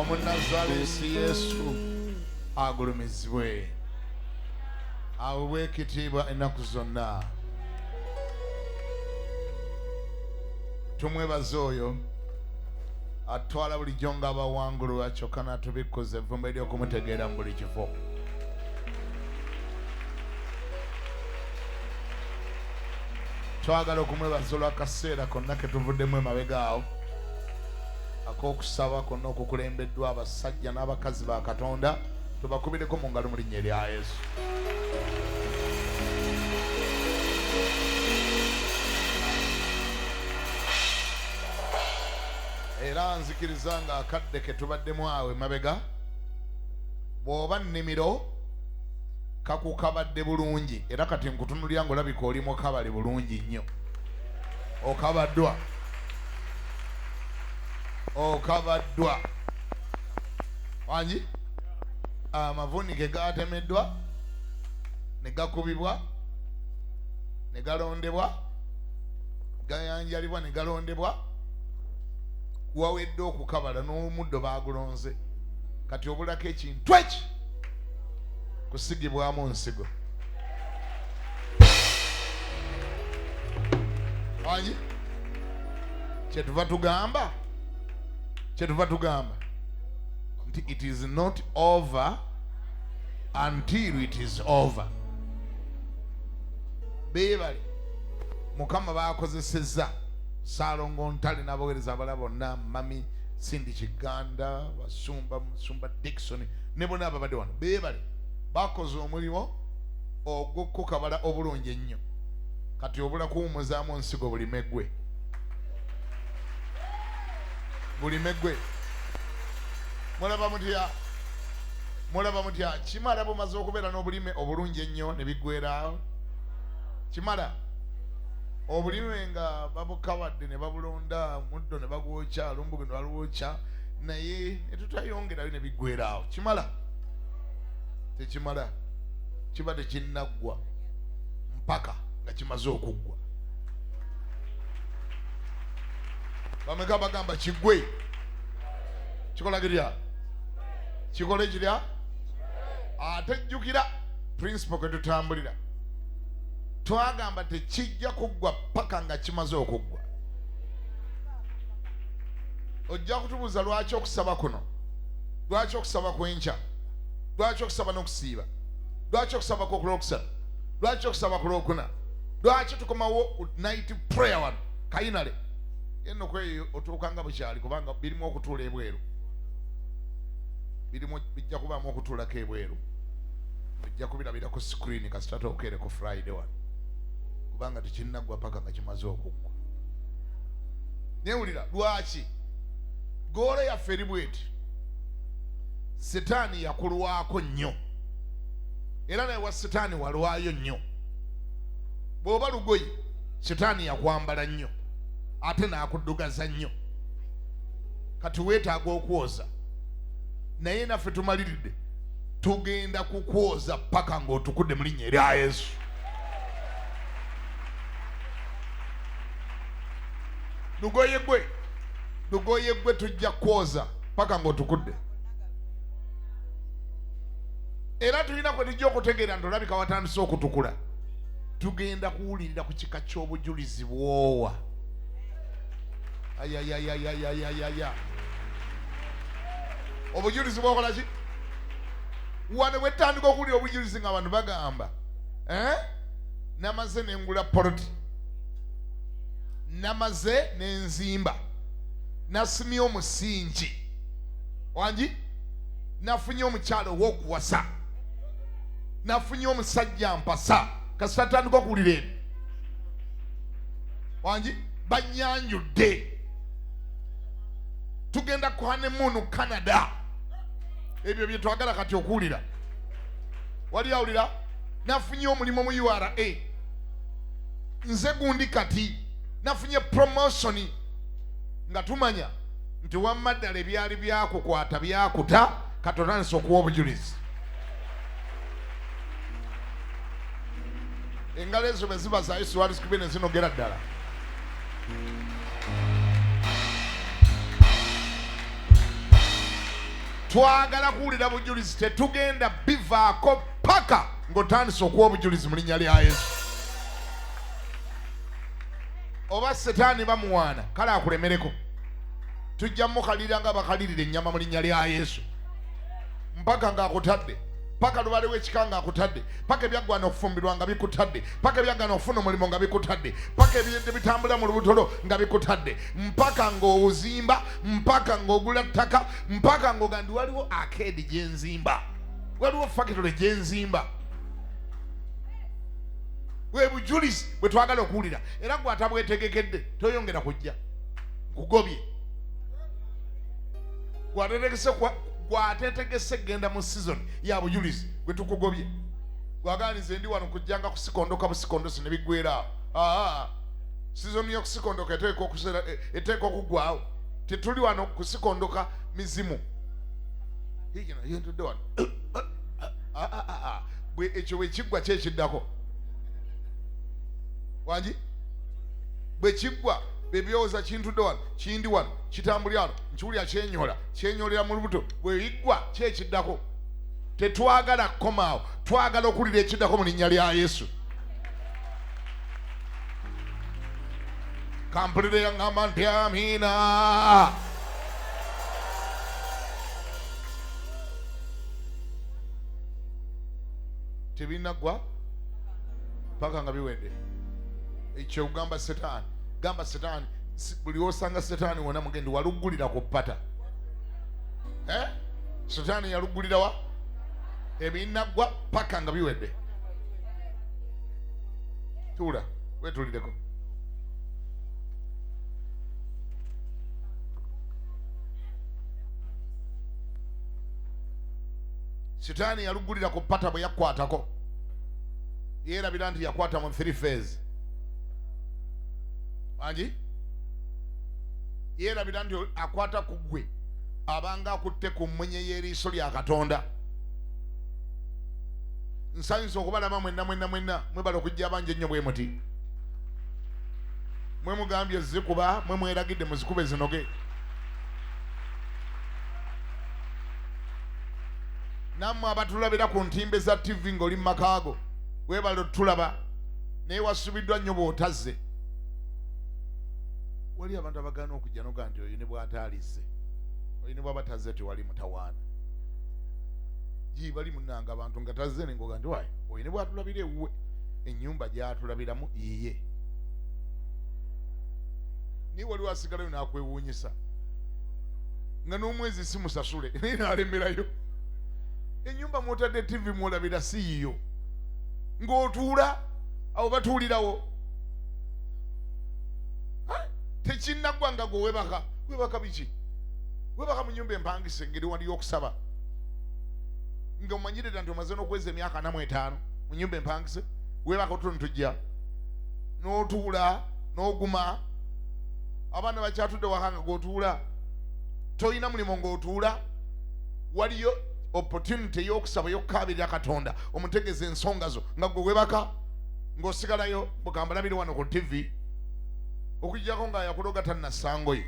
Omunnazaaleesi Yesu agulumizibwe, awebwe ekitiibwa ennaku zonna. Tumwebaza oyo atwala bulijjo ng'abawangulwa kyokka n'atubikkuza evvumbe ly'okumutegeera mu buli kifo. Twagala okumwebaza olw'akaseera konna ke tuvuddemu emabega awo ak'okusaba konna okukulembeddwa abasajja n'abakazi ba Katonda. Tubakubireko mu ngalo mu linnya erya Yesu. Era nzikiriza nga akadde ke tubaddemu awo emabega, bw'oba nnimiro kakukabadde bulungi, era kati nkutunulira ng'olabika oli mukabale bulungi nnyo. Okabaddwa, okabaddwa wangi amavuni ge gaatemeddwa ne gakubibwa ne galondebwa, gayanjalibwa ne galondebwa. Wawedde okukabala n'omuddo baagulonze, kati obulako ekintu eki kusigibwamu nsigo. Wangi kyetuva tugamba nti it is not over until it is over. Beebale Mukama baakozesezza Salongo Ntale n'abaweereza abalala bonna, Mami Cindy Kiganda, Musumba Dickson ne bonna ababadde wano. Beebale bakoze omulimu ogw'okukabala obulungi ennyo. Kati obula kuwumuzaamu nsigo buli meggwe, buli meggwe. Mulaba mutya kimala bumaze okubeera n'obulime obulungi ennyo ne biggweeraawo. Kimala obulime nga babukabadde ne babulonda, muddo ne bagwokya, lumbuge ne balwokya, naye ne tutayongerayo ne biggweeraawo. Kimala tekimala, kiba tekinnaggwa mpaka nga kimaze okuggwa. Bameka bagamba kiggwe, kikola kirya, kikole kirya. Ate jjukira principle kwe tutambulira, twagamba tekijja kuggwa paka nga kimaze okuggwa. Ojja kutubuuza lwaki okusaba kuno, lwaki okusaba kwenkya, lwaki okusaba n'okusiiba, lwaki okusaba kw'okulwokusatu, lwaki okusaba ku lwokuna, lwaki tukomawo night prayer wano kayinale yenno kweyo otuuka nga bukyali, kubanga birimu okutuula ebweru, bijja kubaamu okutuulako ebweru, bijja kubirabira ku screen kasita tookeere ku Friday wano, kubanga tekinnaggwa paka nga kimaze okuggwa. Newulira lwaki goolo yaffe eri bweti, Setaani yakulwako nnyo, era naye wa Setaani walwayo nnyo. Bw'oba lugoye Setaani yakwambala nnyo ate n'akuddugaza nnyo. Kati weetaaga okwoza, naye naffe tumaliridde tugenda kukwoza paka ng'otukudde mu linnya erya Yesu. Lugoye gwe tujja kwoza paka ng'otukudde. Era tulina kwe tujja okutegeera nti olabika watandise okutukula. Tugenda kuwulirira ku kika ky'obujulizi bwowa. Ayayayayayayaya. Obujulizi bwokola ki? Wane wetandika okuwulira obujulizi nga abantu bagamba namaze nengula poloti, namaze nenzimba, nasimye omusingi wangi, nafunye omukyalo ow'okuwasa, nafunye omusajja mpasa. Kasita atandika okuwulira ebyo wangi, banyanjudde, tugenda ku honeymoon Canada. Ebyo bye twagala kati okuwulira. Wali awulira? Nafunye omulimu mu URA, nze gundi kati nafunye promotion, nga tumanya nti wamma ddala ebyali byakukwata byakuta, katotandise okuwa obujulizi. Engalo ezo bwe ziba za Yesu wali zikubye ne zinogera ddala. twagala kuwulira bujulizi, tetugenda bivaako paka ng'otandise okuwa obujulizi mu linnya lya Yesu. Oba setaani bamuwaana kale akulemereko, tujja mukalira nga bakalirira ennyama mu linnya lya Yesu, mpaka ng'akutadde, paka lubale w'ekika ng'akutadde, paka ebyaggwana okufumbirwa nga bikutadde, paka ebyaggwana okufuna omulimu nga bikutadde, paka ebiyedde bitambula mu lubutolo nga bikutadde, mpaka ng'ozimba, mpaka ng'ogula ttaka, mpaka ng'ogandi waliwo akeedi gye nzimba, waliwo fakitole gye nzimba. Bwe bujulizi bwe twagala okuwulira, era gw'atabwetegekedde toyongera kujja, nkugobye. Gwatetegese genda mu season ya bujulizi gwe tukugobye. Gwaganize ndi wano kujjanga kusikondoka busikondosi ne biggwera. Season yo kusikondoka eteeka okuggwaawo. Tetuli wano kusikondoka mizimu. Higina yentudde wano. Bwe ekyo bwe kiggwa kyekiddako. Wanji? Bwe kiggwa bebyoza kintudde wano, kindi wano, kitambulira wano, nkiwulira kyenyolera mu lubuto, bwe biggwa kyekiddako. Tetwagala kukomaawo, twagala okuwulira ekiddako mu linnya lya Yesu. Kampulire yaŋŋamba nti amiina. Tebinaggwa paka nga biwedde. Ekyo ugamba setaani. Gamba setaani, buli osanga setaani wona mugendi waluggulira ku ppata. Setaani yaluggulira wa? Ebinaggwa paka nga biwedde. Tuula, weetulireko. Setaani yaluggulira ku ppata bwe yakkwatako. Yeerabira nti yakwata mu 3 phase. Anji? Yeerabira nti akwata ku ggwe abanga akutte ku mmunye y'eriiso lya Katonda. Nsanyusa okubalaba mwenna mwebala okujja abanje ennyo bwe muti. Mwe mugambye zikuba, mwe mweragidde muzikube zinoge. Nammwe abatulabira ku ntimbe za TV ng'oli mu makaago, weebala otulaba naye wasubiddwa nnyo bw'otazze. Wali abantu abagana okujja noga nti oyo ne bw'ataalise, oyo ne bw'aba tazze tewali mutawaana. Bali munnanga abantu nga tazze ne ngoga nti waayi oyo ne bw'atulabira ewuwe, ennyumba gy'atulabiramu yiye. Naye wali wasigalayo n'akwewuunyisa nga n'omwezi si musasule naye n'alemerayo. Ennyumba mw'otadde TV mw'olabira si yiyo, ng'otuula abo batuulirawo. Tekinnaggwa nga gwe webaka biki? Webaka mu nnyumba empangise engeri wali y'okusaba nga omanyire nti omaze n'okweza emyaka 45 mu nnyumba empangise, webaka otuno tujja n'otuula n'oguma. Abaana bakyatudde waka nga g'otuula, toyina mulimu ng'otuula, waliyo opportunity y'okusaba y'okukaabirira Katonda omutegeeza ensonga zo nga gwe webaka ng'osigalayo bugamba labire wano ku TV. Okujjako nga yakuloga tannasangoye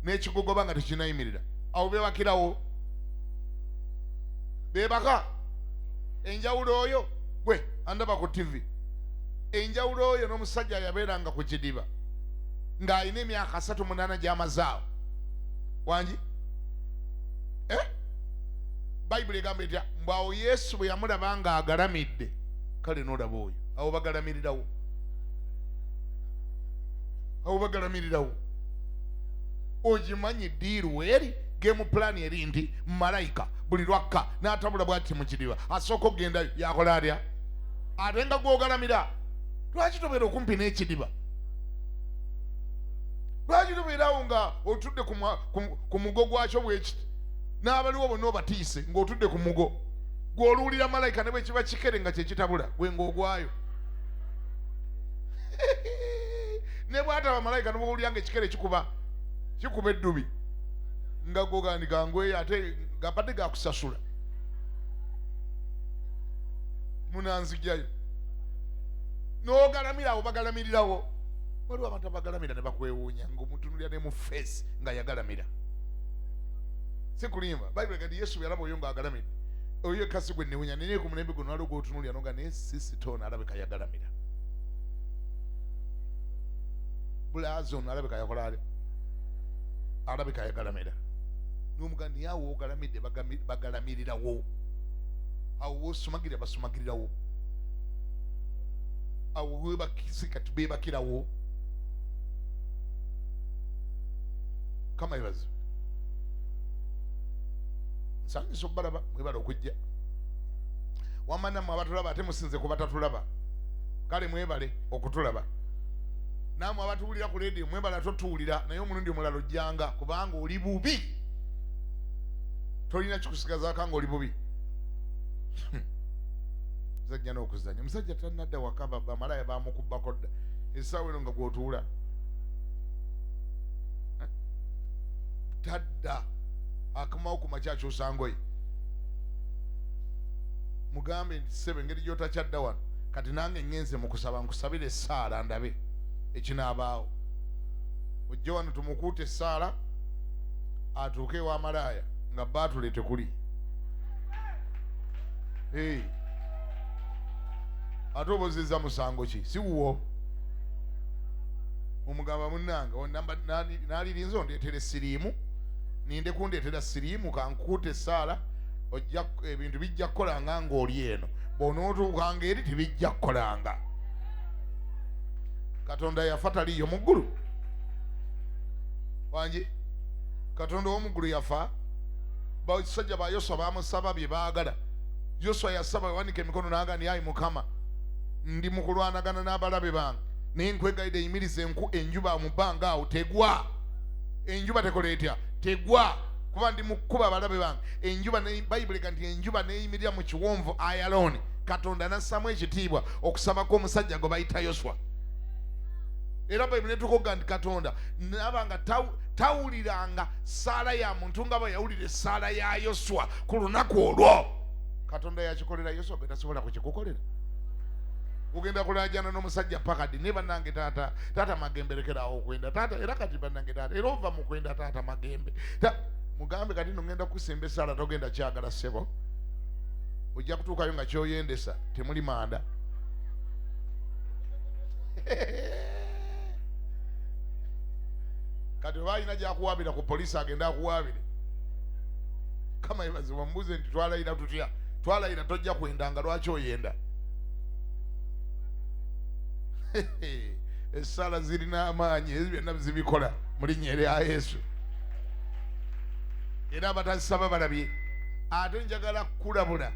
n'ekigogoba nga tekinayimirira, awo beebakirawo. Beebaka enjawulo oyo gwe andaba ku TV, enjawulo oyo n'omusajja yabeeranga ku kidiba ng'alina emyaka 38 gy'amazaawo. Wangi? Bayibuli egamba etya? Mbwawo Yesu bwe yamulaba nga agalamidde, kale n'olaba oyo. Awo bagalamirirawo. Awo bagalamirirawo. Ogimanyi ddiiru weeri, game plan eri nti malayika buli lwakka n'atabula bw'ati mu kidiba asooka okgendayo yakola atya? Ate nga gw'ogalamira. Lwaki tobeera okumpi n'ekidiba? Lwaki tobeerawo nga otudde ku mugo gwakyo bwekiti n'abaliwo bonna obatiise ng'otudde ku mugo gw'oluwulira malayika ne bwe kiba kikere nga kyekitabula gwe ng'ogwayo? Ne bw'ataba malayika ne bw'owulira nga ekikere kikuba eddubi nga gogandika ngwe ate gapadde gakusasula munanzigyayo n'ogalamira abo bagalamirirawo. Waliwo abantu abagalamira ne bakwewuunya ng'omutunulira ne mu face nga yagalamira. sikulimba Bible kati Yesu yalaba oyo ng'agalamidde oyo kasi gwe newunya naye ku mulembe guno waliwo gw'otunuulira noga naye sisito ono alabika yagalamira bulazi ono alabika yakola ali alabika yagalamira n'omuga naye awo ogalamidde bagalamirirawo awo wosumagirira basumagirirawo awo webakisi kati beebakirawo kama ebazo nsanyusa okubalaba mwebala okujja wamanamu abatulaba ate musinze ku batatulaba kale mwebale okutulaba namwe abatuwulira ku leediyo mwebala totuwulira naye omulundi omulala ojjanga kubanga oli bubi tolina kikusigazaako nga oli bubi musajja n'okuzanya omusajja tannadda waka bamalaya bamukubbako dda essaawa eno nga gwotuula tadda akamawo ku makyakyusa ngoye mugambe nti sebe engeri gyotakyadda wano kati nange ngenze mu kusaba nkusabire essaala ndabe ekinaabaawo ojje wano tumukuute essaala atuuke ew'amalaaya nga baatule tekuli ate obozeza musango ki si wuwo omugamba munnanga nalirinza ondeetera siriimu ninde kundeetera siriimu kankuute essaala ojja ebintu bijja kukolanga ng'oli eno bw'onootuukanga eri tebijja kukolanga katonda yafa taliyo mu ggulu wangi katonda ow'omuggulu yafa basajja ba yoswa bamusaba bye baagala yoswa yasaba wanika emikono n'agamba nti ayi mukama ndi mu kulwanagana n'abalabe bange naye nkwegayidde yimiriza enjuba mu bbanga awo tegwa enjuba tekola etya tegwa kuba ndi mu kkuba abalabe bange enjuba bayibuli nti enjuba neeyimirira mu kiwonvu ayalooni katonda nassamu ekitiibwa okusabako omusajja gwe bayita yoswa era bayibuli netukoga nti katonda nabanga tawuliranga ssaala ya muntu nga bwe yawulira essaala ya yoswa ku lunaku olwo katonda yakikolera yoswa gwe tasobola kukikukolera ugenda kulajana n'omusajja pakadi ne bannange taata magembe lekerawo okwenda taata era kati bannange taata era ova mu kwenda taata magembe mugambe kati nogenda kusimba essaala togenda kyagala ssebo ojja kutuukayo nga kyoyendesa temuli manda kati oba alina gyakuwaabira ku poliisi agenda akuwaabire kama ebazibwa mbuze nti twalayira tutya twalayira tojja kwendanga lwaki oyenda essaala zirina amaanyi ezo byonna zibikola mu linnya erya Yesu era abatazisaba balabye ate njagala kulabula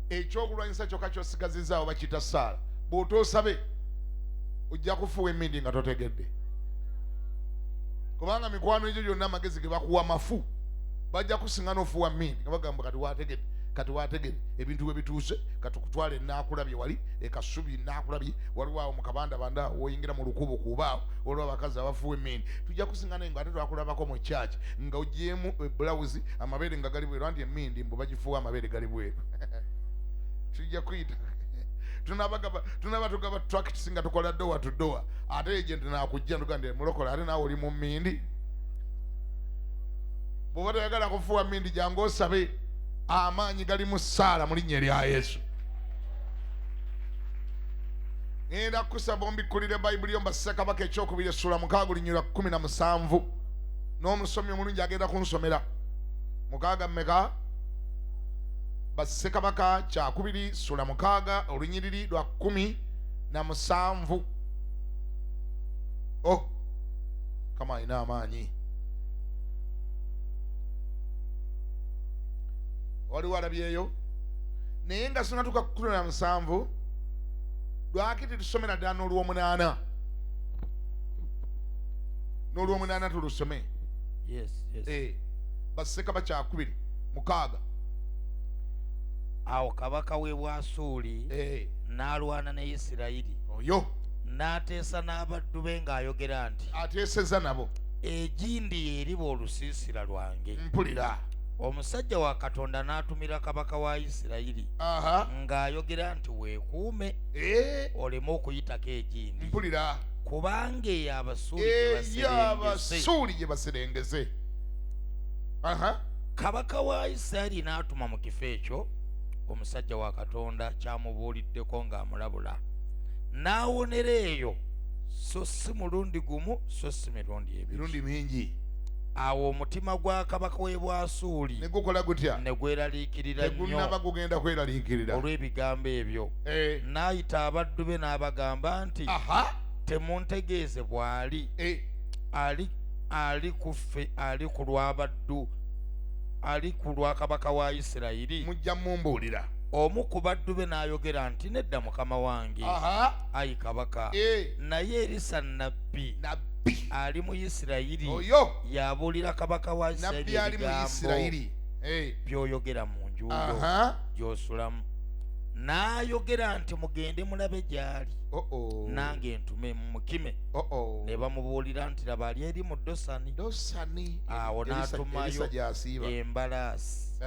ekyokulwanyisa kyokka kyosigazizaawo bakiyita ssaala bw'otoosabe ojja kufuwa emmindi nga totegedde kubanga mikwano egyo gyonna amagezi ge bakuwa mafu bajja kusinga n'ofuwa mmindi nga bagamba kati wategedde ebintu bwe bituuse katukutwale naakulabye wali ekasubi naakulabye waliwo awo mu kabandabanda woyingira mu lukubo kuubaawo waliwo abakazi abafuwa emmindi tujja kusinga naye nga ate twakulabako mu kyaki nga ogyemu ebulawuzi amabeere nga gali bweru anti emmindi mbu bagifuwa amabeere gali bweru tujja kuyita tunaba tugaba tracts nga tukola dowa to dowa ate agent naakujja ndugande mulokola ate naawe oli mu mmindi bw'oba toyagala kufuwa mmindi jangu osabe amaanyi gali mu ssaala mu linnya erya Yesu ngenda kusaba ombikkulire bayibuli yomba Ssekabaka ekyokubiri essula 6:17 n'omusomi omulungi agenda kunsomera 6 mmeka Ssekabaka kyakubiri ssula 6 olunyiriri lwa 17 kama alina amaanyi waliwo alabyeyo naye nga sinatuuka ku 17 lwaki tetusomera ddala n'olw'omunaana tulusome Ssekabaka kyakubiri 6 awo kabaka w'e Bwasuuli n'alwana ne Isirayiri oyo n'ateesa n'abaddu be ng'ayogera nti ateeseza nabo egindi y'eriba olusiisira lwange mpulira omusajja wa Katonda n'atumira kabaka wa Isirayiri ng'ayogera nti weekuume oleme okuyitako egindi mpulira kubanga eyo Abasuuli gye baserengese kabaka wa Isirayiri n'atuma mu kifo ekyo omusajja wa Katonda kyamubuuliddeko ng'amulabula, n'awonera eyo, so si mulundi gumu, so si mirundi ebiri, mirundi mingi. Awo omutima gwa kabaka w'e Bwasuli ne gukola gutya, ne gweraliikirira nnyo, gunnaba gugenda kweraliikirira olw'ebigambo ebyo. N'ayita abaddu be n'abagamba nti, temuntegeeze bw'ali, ali ku ffe, ali ku lw'abaddu, ali ku lwa kabaka wa Isirayiri, mujja mumbuulira. Omu ku baddu be n'ayogera nti, nedda mukama wange, ayi kabaka, naye Erisa nnabbi ali mu Isirayiri y'abuulira kabaka wa Isirayiri ebigambo by'oyogera mu nju yo gy'osulamu. N'ayogera nti, mugende mulabe gy'ali, nange ntume mukime. Ne bamubuulira nti, laba ali eri mu Dosani. Awo n'atumayo embalaasi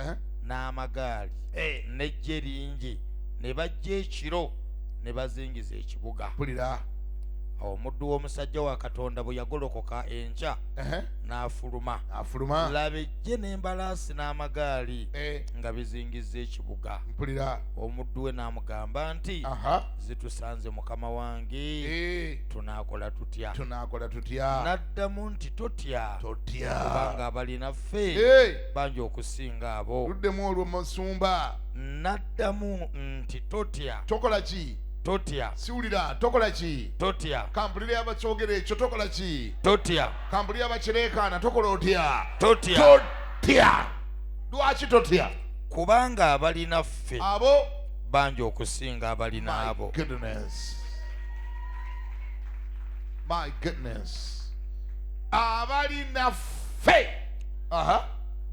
n'amagaali n'eggye lingi, ne bajja ekiro ne bazingiza ekibuga. Awo omuddu w'omusajja wa Katonda bwe yagolokoka enkya n'afuluma, laba ejje n'embalaasi n'amagaali nga bizingiza ekibuga. Omuddu we n'amugamba nti, zitusanze mukama wange, tunaakola tutya? N'addamu nti, totya, kubanga abalinaffe bangi okusinga abo. N'addamu nti, totya. Tokola ki? Totya. Siwulira, tokola ki? Totya. Kampulira abakyogera ekyo, tokola ki? Totya. Kampulira abakireekaana, tokola otya? Totya. Totya. Lwaki totya? Kubanga abalinaffe abo bangi okusinga abalina abo. My goodness. Abalinaffe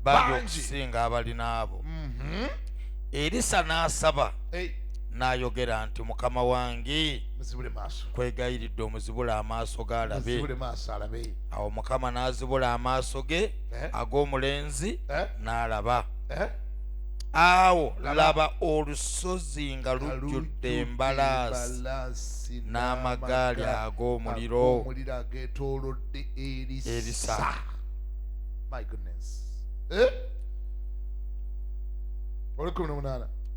bangi okusinga abalina abo. Erisa n'asaba n'ayogera nti, mukama wange, kwegayiridde omuzibule amaaso ge alabe. Awo Mukama n'azibula amaaso ge ag'omulenzi n'alaba. Awo laba olusozi nga lujjudde embalaasi n'amagaali ag'omuliro. Erisa. My goodness.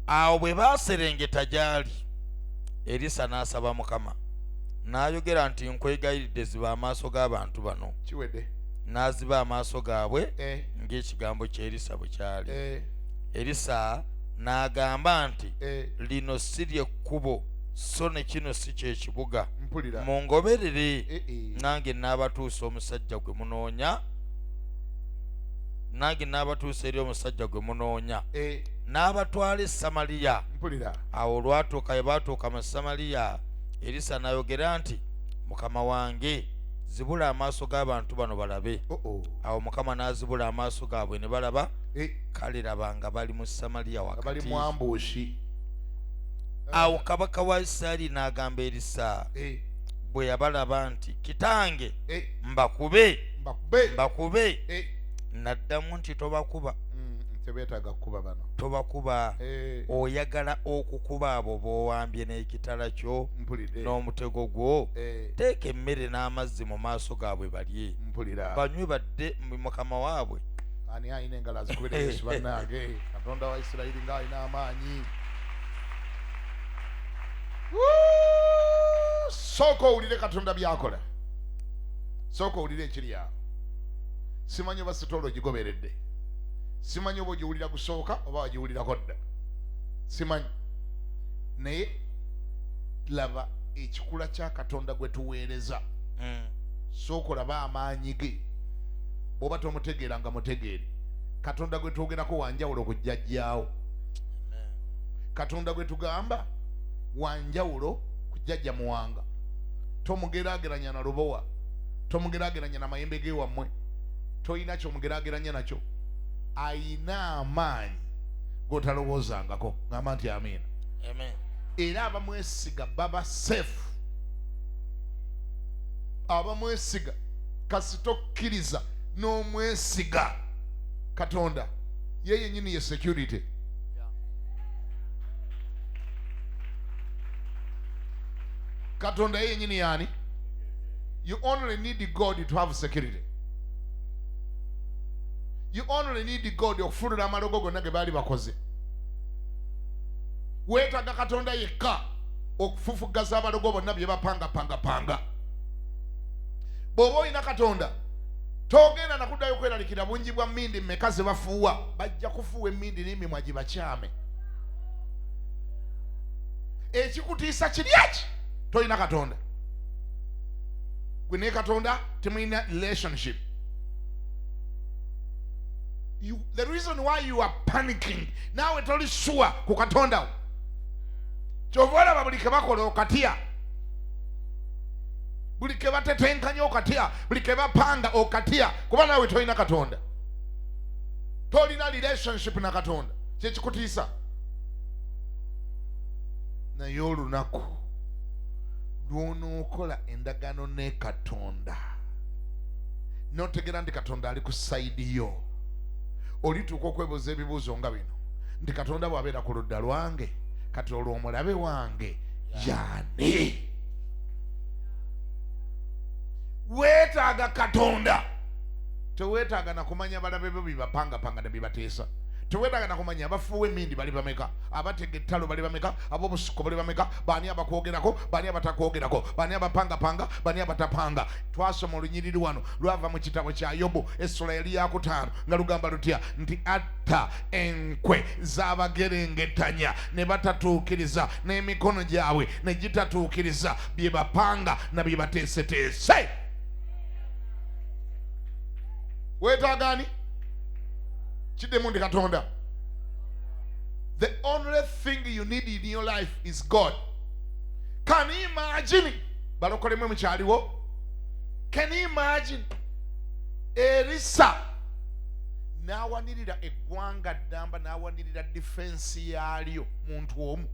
Awo bwe baaserengeta gy'ali, Erisa n'asaba Mukama, n'ayogera nti, nkwegayiridde ziba amaaso g'abantu bano. N'aziba amaaso gaabwe ng'ekigambo kya Erisa bwe kyali. Erisa n'agamba nti, lino si ly'ekkubo, so ne kino si kyekibuga. Mungoberere, nange n'abatuusa omusajja gwe munoonya. Nange n'abatuusa eri omusajja gwe munoonya. N'abatwala e Samaliya. Awo olwatuuka, bwe baatuuka mu Samaliya, Erisa n'ayogera nti, mukama wange, zibula amaaso g'abantu bano balabe. Awo Mukama n'azibula amaaso gaabwe ne balaba. Kale laba nga bali mu Samaliya wakati. Awo kabaka wa Isirayiri n'agamba Erisa bwe yabalaba nti, kitange, mbakube. N'addamu nti, tobakuba. Tobakuba. Oyagala okukuba abo b'owambye n'ekitala kyo n'omutego gwo. Teeka emmere n'amazzi mu maaso gaabwe balye, banywe badde mukama waabwe. Ani ayina engalo azikubira Yesu bannange. Katonda wa Isirayiri ng'alina amaanyi. Sooka owulire Katonda by'akola. Sooka owulire ekiri awo. Simanyi oba sitoola ogigoberedde. Simanyi oba ogiwulira gusooka oba wagiwulirako dda. Simanyi. Naye laba ekikula kya Katonda gwe tuweereza. Sooka olaba amaanyi ge. Bw'oba tomutegeera nga mutegeere. Katonda gwe twogerako wanjawulo ku jjajjaawo. Katonda gwe tugamba wanjawulo ku jjajja muwanga. Tomugeraageranya na lubowa. Tomugeraageranya na mayembe g'ewammwe. Toyina kyomugeraageranya nakyo. Ayina amaanyi g'otalowoozangako. Ngamba nti amiina. Era abamwesiga baba seefu. Abamwesiga kasito kkiriza n'omwesiga Katonda, ye yennyini ye security. Katonda ye yennyini yani. You only need God to have security. You only need God okufulula amalogo gonna ge baali bakoze. Weetaaga Katonda yekka okufufugaza abalogo bonna bye bapanga. Bw'oba olina Katonda togenda nakuddayo kweralikira bungi bwa mmindi mmeka ze bafuuwa. Bajja kufuuwa emmindi n'emimwa gye bakyame. Ekikutiisa kiri eki? Tolina Katonda. Gwe ne Katonda temulina relationship. The reason why you are panicking nawe toli sure ku Katonda kyova olaba buli ke bakola okatya, buli ke batetenkanya okatya, buli ke bapanga okatya, kuba nawe tolina Katonda, tolina relationship na Katonda. Kyekikutiisa. Naye olunaku lw'onookola endagaano ne Katonda n'otegera nti Katonda ali ku sayidi yo, olituuka okwebuuza ebibuuzo nga bino nti Katonda bw'abeera ku ludda lwange, kati olwo omulabe wange y'ani? Weetaaga Katonda. Teweetaaga na kumanya balabe bo bibapangapanga ne bibateesa. Teweetaaga na kumanya abafuuwa emmindi bali bameka, abatega ettalo bali bameka, ab'obusuko bali bameka, baani abakwogerako, baani abatakwogerako, baani abapangapanga, baani abatapanga. Twasoma olunyiriri wano lwava mu kitabo kya Yobu essula yali yakutaano nga lugamba lutya nti atta enkwe z'abagerengetanya ne batatuukiriza, n'emikono gyabwe ne gitatuukiriza bye bapanga na bye bateeseteese. Weetaagaani? Kidemu ndi Katonda. The only thing you need in your life is God. Can you imagine? Balokole mwe mukyaliwo. Can you imagine? Elisa n'awanirira eggwanga ddamba, n'awanirira defense yaalyo muntu omu.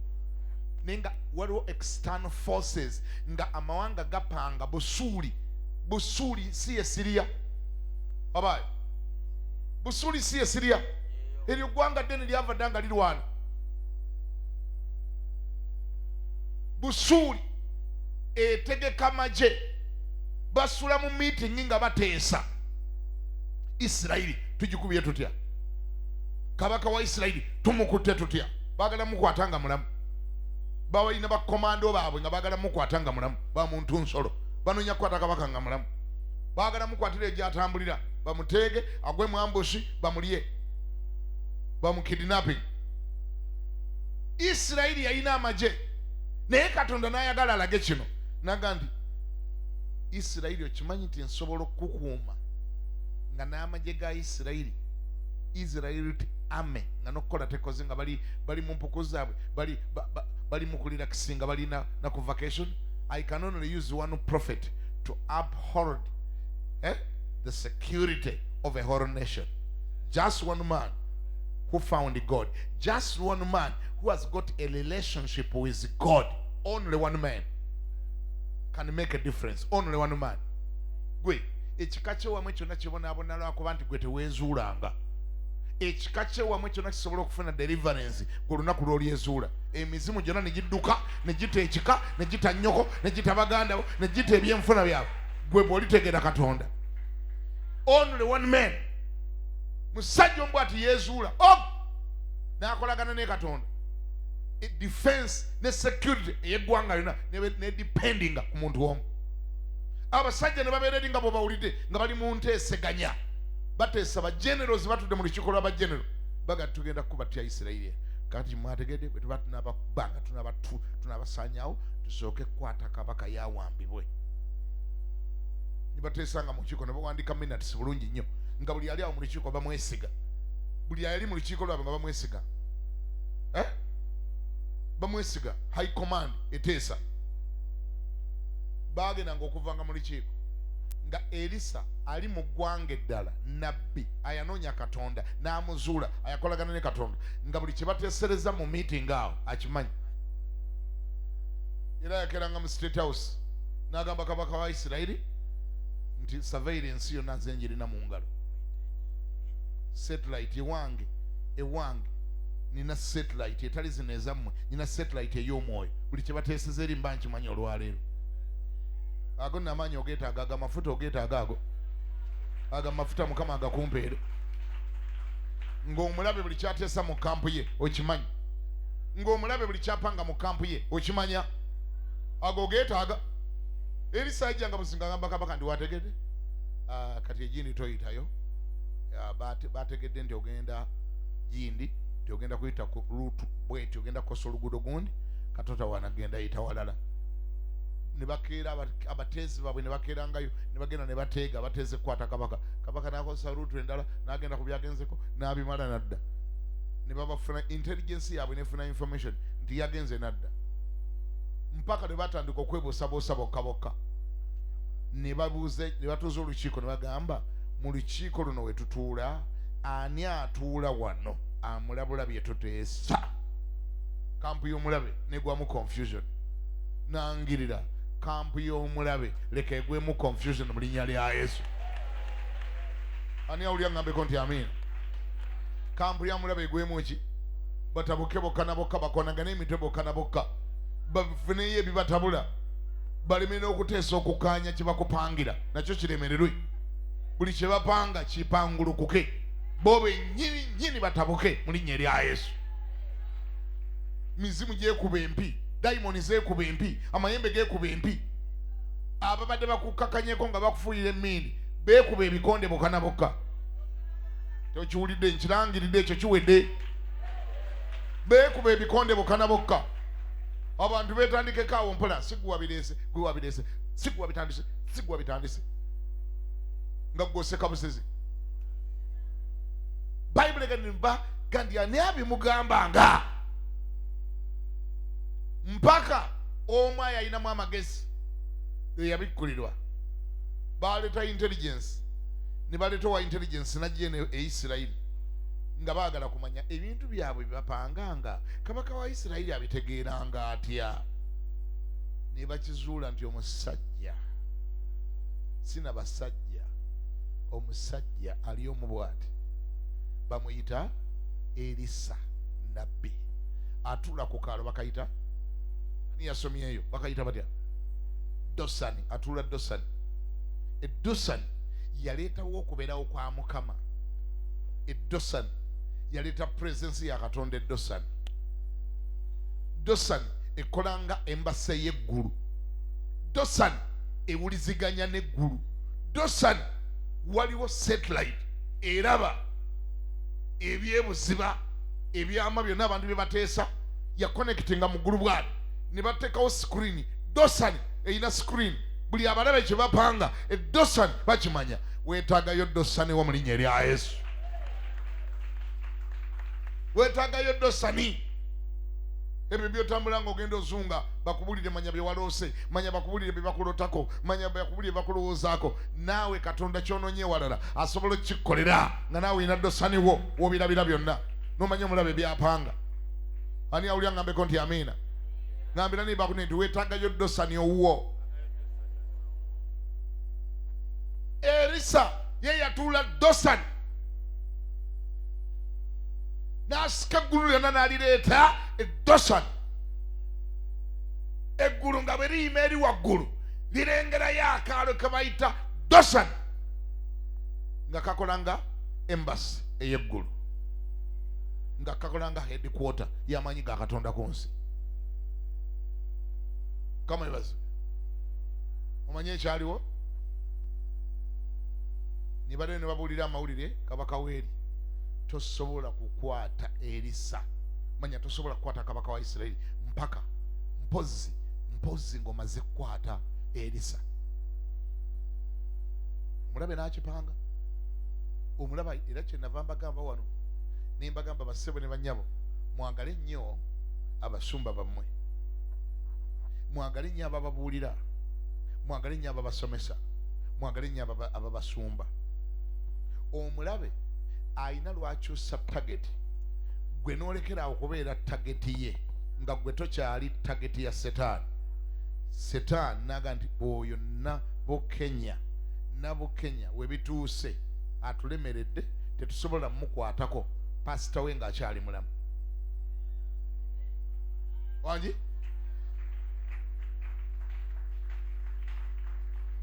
Nenga waliwo external forces nga amawanga gapanga Busuuli si ye Syria. Babaye. Busuuli si ye Syria. Eryo ggwanga ddene lyava ddanga lirwana. Busuuli etegeka magye basula mu meeting nga bateesa. Isirayiri tugikubye tutya? Kabaka wa Isirayiri tumukutte tutya? Baagala mukwatanga mulamu. Bawalina bakomando baabwe nga baagala mukwatanga mulamu. Ba muntu nsolo banoonya kukwata kabaka nga mulamu. Baagala mukwatira egyatambulira bamuteege agwe mu ambushi bamulye bamukidnapping. Isirayiri yalina amagye naye Katonda n'ayagala alage kino naga nti Isirayiri okimanyi nti nsobola okukukuuma nga n'amagye ga Isirayiri ame nga nokukola tekoze nga bali mu mpuku zaabwe bali mu kuliraxi nga bali na ku vacation. I can only use one prophet to uphold the security of a whole nation. Just one man who found God. Just one man who has got a relationship with God. Only one man can make a difference. Only one man. Gwe ekika kyewamu kyonna kibonaabona lwakuba nti gwe teweezuulanga. Ekika kyewamu kyonna kisobola okufuna deliverance ku lunaku lw'olyezuula. Emizimu gyonna ne gidduka ne gita ekika ne gita nnyoko ne gita baganda bo ne gita ebyenfuna byabwe. Gwe bw'olitegeera Katonda. Only one man. Musajja omu bw'ati yeezuula n'akolagana ne Katonda. Defense ne security ey'eggwanga yonna ne dependinga ku muntu omu. Abasajja ne babeera eri nga bwe bawulidde nga bali mu nteeseganya. Bateesa bagenerozi batudde mu lukiiko lw'abagenero bagati tugenda kubatya Isirayiri. Kati mwategedde bwe tuba tunaababanga tunaabasaanyaawo tusooke kukwata kabaka yaawambibwe. Nibateesanga mu lukiiko ne bawandiika minutes bulungi nnyo nga buli ali awo mu lukiiko bamwesiga. Buli ali mu lukiiko lwabwe nga bamwesiga. Bamwesiga. High command eteesa. Baagendanga okuvanga mu lukiiko nga Elisa ali mu ggwanga eddala, nabbi ayanoonya Katonda n'amuzuula ayakolagana ne Katonda nga buli kye bateesereza mu meeting awo akimanyi. Era yakeranga mu State House n'agamba kabaka wa Isirayiri nti surveillance yonna nze njirina mu ngalo. Satellite ewange nina satellite etali zino ezammwe, nina satellite ey'omwoyo. Buli kye bateeseza eri mba nkimanyi olwaleero. Ago n'amaanyi ogeetaaga, aga amafuta ogeetaaga ago. Aga amafuta Mukama agakumpeere. ng'omulabe buli kyateesa mu kampu ye okimanyi, ng'omulabe buli kyapanga mu kampu ye okimanya, ago geetaaga. Erisa ajja nga musinga ngamba kabaka ndi wategedde kati ejindi toyitayo, bategedde nti ogenda jindi nti ogenda kuyita ku lutu bweti, ogenda kukosa oluguudo gundi katota wanagenda yita walala. Ne bakeera abateezi baabwe ne bakeerangayo ne bagenda ne bateega bateeze kukwata kabaka. Kabaka n'akozesa lutu endala n'agenda ku byagenzeko n'abimala nadda. Ne babafuna intelligence yaabwe nefuna information nti yagenze nadda, mpaka ne batandika okwebuusaboosa bokka bokka. Ne batuuza olukiiko ne bagamba, mu lukiiko luno we tutuula ani atuula wano amulabula bye tuteesa? Kampu y'omulabe negwamu confusion. Nangirira kampu y'omulabe leka egwemu confusion mu linnya lya Yesu. Ani awulira ngambeko nti amin. Kampu ya mulabe egwemu ki? Batabuke bokka na bokka, bakonagane emitwe bokka na bokka, bafuneyo ebibatabula, balemera okuteesa okukaanya kye bakupangira nakyo kiremererwe. Buli kye bapanga kipangulukuke, bo bennyini batabuke mu linnya lya Yesu. Mizimu gyekuba empi, dayimoni zeekuba empi, amayembe geekuba empi, ababadde bakukakanyeko nga bakufuuyira emmindi beekuba ebikonde bokka na bokka. Tokiwulidde? Nkirangiridde, ekyo kiwedde. Beekuba ebikonde bokka na bokka. Abantu betandikeko awo mpola, siguwabireese gwewabireese, siguwabitandise siguwabitandise nga gwoseka busezi. Bayibuli ganimba kandi ani abimugambanga mpaka omu ayinamu amagezi yabikkulirwa. Baleeta intelligence, ne baleeta wa intelligence najje e Isirayiri nga baagala kumanya ebintu byabwe bibapanganga kabaka wa Isirayiri abitegeeranga atya. Ne bakizuula nti omusajja, sina basajja, omusajja ali omu bw'ati, bamuyita Erisa nabbi, atula ku kaalo bakayita ani yasomyeyo bakayita batya? Dosani, atula Dosani. Edosani yaleetawo okubeerawo kwa Mukama. Edosani yaleeta presence ya Katonda. Edosani, Dosani ekolanga embasa y'eggulu. Dosani ewuliziganya n'eggulu. Dosani waliwo satellite eraba ebyebuziba ebyama byonna abantu bye bateesa, ya connectinga mu ggulu bwati ne bateekawo screen. Dosani eyina screen, buli abalabe kye bapanga Dosani bakimanya. Weetaagayo Dosani wo mu linnya erya Yesu. Weetaagayo Dosani. Ebyo byotambula ng'ogenda ozunga bakubulire, manya bye waloose, manya bakubulire bye bakulotako, manya bakubulire bakulowoozaako. Naawe Katonda kyononye walala asobola okukikkolera nga naawe olina Dosani wo w'obirabira byonna n'omanya omulabe byapanga. Ani awulira ngambeko nti amiina? Ngambira niba kune nti weetaagayo Dosani owuwo. Erisa ye yatuula Dosani n'asika eggulu lyonna n'alireeta Dosani. Eggulu nga bwe liyima eri waggulu lirengerayo akaalo ke bayita Dosani nga kakola nga embassy ey'eggulu, nga kakola nga headquarter y'amaanyi ga Katonda ku nsi. Kama ebazi omanye ekyaliwo. Nibadde ne babuulira amawulire kabaka weeri, tosobola kukwata Erisa, manya tosobola kukwata kabaka wa Isirayiri mpaka mpozi ng'omaze kukwata Erisa. Omulabe n'akipanga. Omulaba era kyenava mbagamba wano, ne mbagamba bassebo ne bannyabo, mwagale nnyo abasumba bammwe, mwagale nnyo abababuulira, mwagale nnyo ababasomesa, mwagale nnyo ababasumba. Omulabe ayina lwakyusa tageti, gwe n'olekera okubeera tageti ye nga gwe tokyali tageti ya Setaani. Setaani naga nti oyo Nabukenya we bituuse atulemeredde, tetusobola mukwatako pasita we ng'akyali mulamu. Wangi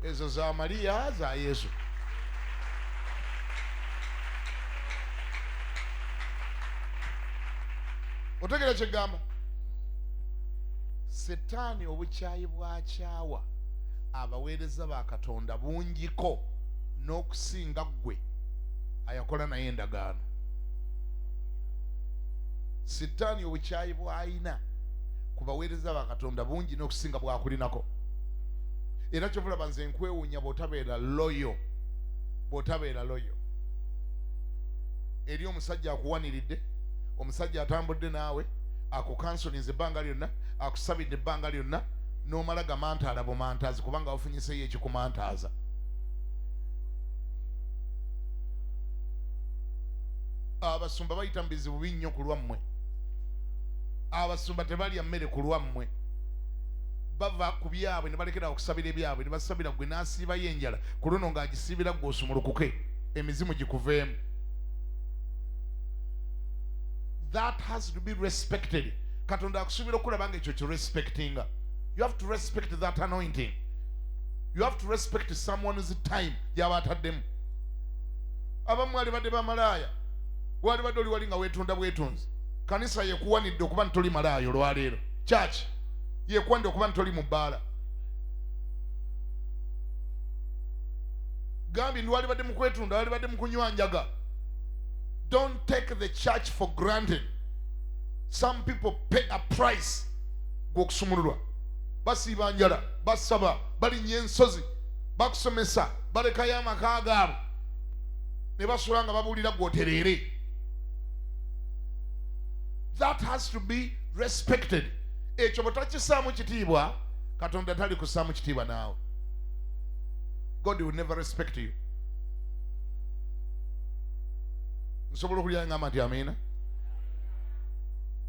ezo za Mariya za Yesu. otegera kyegamba Setaani obukyayi bwakyawa abaweereza ba Katonda bungiko n'okusinga ggwe ayakola naye endagaano. Setaani obukyayi bw'ayina ku baweereza ba Katonda bungi n'okusinga bwakulinako. Era kyovulaba nze nkwewuunya bw'otabeera loyo, eri omusajja akuwaniridde, omusajja atambudde naawe, akukansolinze ebbanga lyonna, akusabidde ebbanga lyonna, n'omala gamantaala bumantaazi kubanga wafunyiseyo ekikumantaaza. Abasumba bayita mu bizibu binnyo ku lwammwe. Abasumba tebalya mmere ku lwammwe. Bava ku byabwe ne balekera okusabira ebyabwe ne basabira gwe n'asiibayo enjala ku luno ng'agisiibira gwe osumulukuke emizimu gikuveemu. That has to be respected. Katonda akusubira okulaba nga ekyo kirespectinga. You have to respect that anointing. You have to respect someone's time gy'aba ataddemu. Abamu wali badde bamalaaya, wali badde oli wali nga weetunda bwetunzi. Kanisa yekuwanidde okuba ntoli malaaya olwaleero. Church yekuwanidde okuba ntoli mu bbaala. Gambi ndi wali badde mu kwetunda, wali badde mu kunywa njaga. Don't take the church for granted. Some people pay a price gw'okusumululwa. Basiiba njala, basaba, balinnya ensozi, bakusomesa, balekayo amaka gaabwe, ne basula nga babuulira gw'otereere. That has to be respected. Ekyo bwe takissaamu kitiibwa, Katonda tali kussaamu kitiibwa naawe. God will never respect you. Nsobola okulya ngamba nti amiina.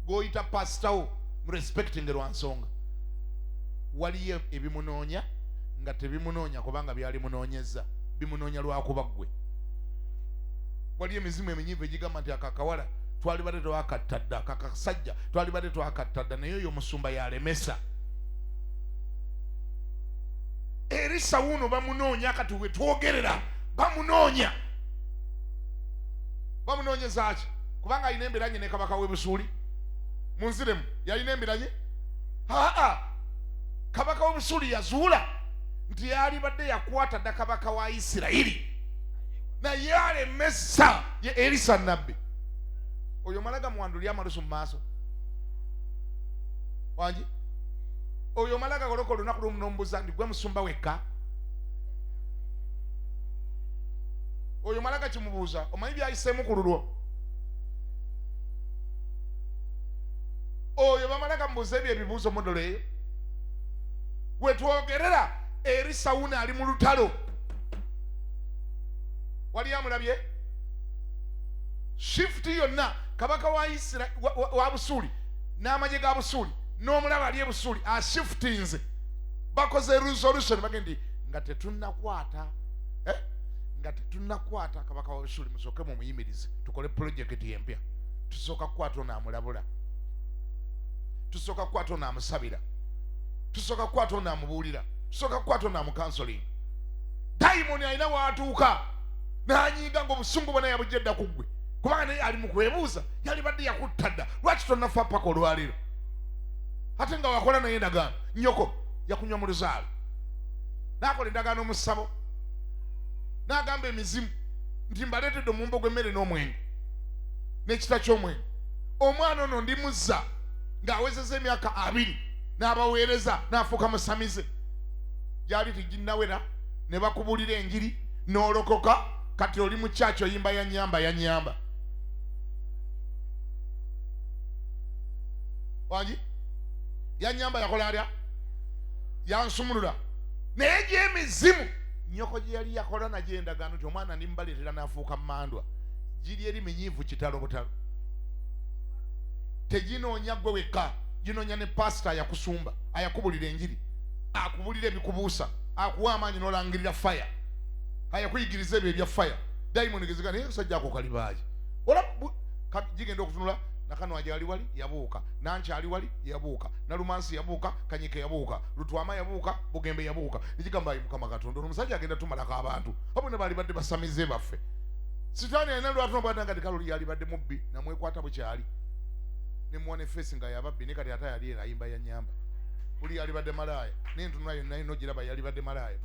Goyita pasitawo murespectinge lwa nsonga. Waliyo ebimunoonya nga tebimunoonya kubanga byali munoonyeza, bimunoonya lwakuba ggwe. Waliyo emizimu eminyivu egigamba nti akakawala twali badde twakattadda, akakasajja twali badde twakattadda, naye oyo omusumba yalemesa. Eri Sawuno bamunoonya kati we twogerera, bamunoonya. Bamunoonyeza ki? Kubanga alina embiranye ne kabaka w'e Busuuli. Munziremu, yalina embiranye? Kabaka w'e Busuuli yazuula nti yali badde yakwata dda kabaka wa Isirayiri, naye alemesa ye Erisa nnabbi. Oyo malaga muwandulya amalusu mu maaso wangi. Oyo malaga golokola olunaku lumu n'ombuuza nti gwe musumba wekka. Oyo malaga kimubuuza, omanyi byayiseemu ku lulwo? Oyo bamalaga mubuuza ebyo ebibuuzo modolo eyo. We twogerera eri Sawuno ali mu lutalo. Wali amulabye? Shifuti yonna kabaka wa Isirayiri wa Busuuli n'amagye ga Busuuli n'omulaba ali e Busuuli ashifutinze. Bakoze resolution bagendi nga tetunnakwata kabaka wa Busuuli musooke mu muyimirize tukole project empya. Tusooka kukwata onaamulabula, tusooka kukwata onaamusabira, tusooka kukwata onaamubuulira, tusooka kukwata onaamukansoling. Dayimoni alina waatuuka n'anyiiga ng'obusungu bwonna yabugjedda ku ggwe kubanga naye ali mu kwebuuza yali badde yakuttadda, lwaki tonnafa paka olwaleero ate nga wakola naye endagaano? Nnyoko yakunywa mu luzaalo n'akola endagaano mu ssabo n'agamba emizimu nti mbaleetedde omumbo gw'emmere n'omwenge n'ekita ky'omwenge. Omwana ono ndimuzza ng'awezeza emyaka 2 n'abaweereza n'afuuka musamize. Gyali tiginnawera ne bakubuulira enjiri n'olokoka, kati oli mu kyaki oyimba yanyamba. Wangi yanyamba yakola alya yansumulula, naye gy'emizimu nnyoko gye yali yakola nagyo endagaano nti omwana ndimbaleetera n'afuuka mmandwa, giri eri minyiivu kitalo butalo. Teginoonya ggwe wekka, ginoonya ne pasita ayakusumba, ayakubulira enjiri, akubulira ebikubuusa, akuwa amaanyi n'olangirira faya, ayakuyigiriza ebyo ebya faya. Dayimoni geziga naye musajja ako kalibaaji gigenda okutunula. Nakanwajja ali wali yabuuka, Nanki ali wali yabuuka, Nalumansi yabuuka, Kanyike yabuuka, Lutwama yabuuka, Bugembe yabuuka. Ekigamba ayi Mukama Katonda omusajja agenda tumalako abantu abo ne bali badde basamize baffe. Sitaani alina lwatuna bwatanga ndi kaloli yali badde mubbi namwekwata bukyali. ne muone face nga yababbi ne kati ate yali ayimba ya nyamba buli yalibadde malaaya n'entunula yonna ino giraba yalibadde malaaya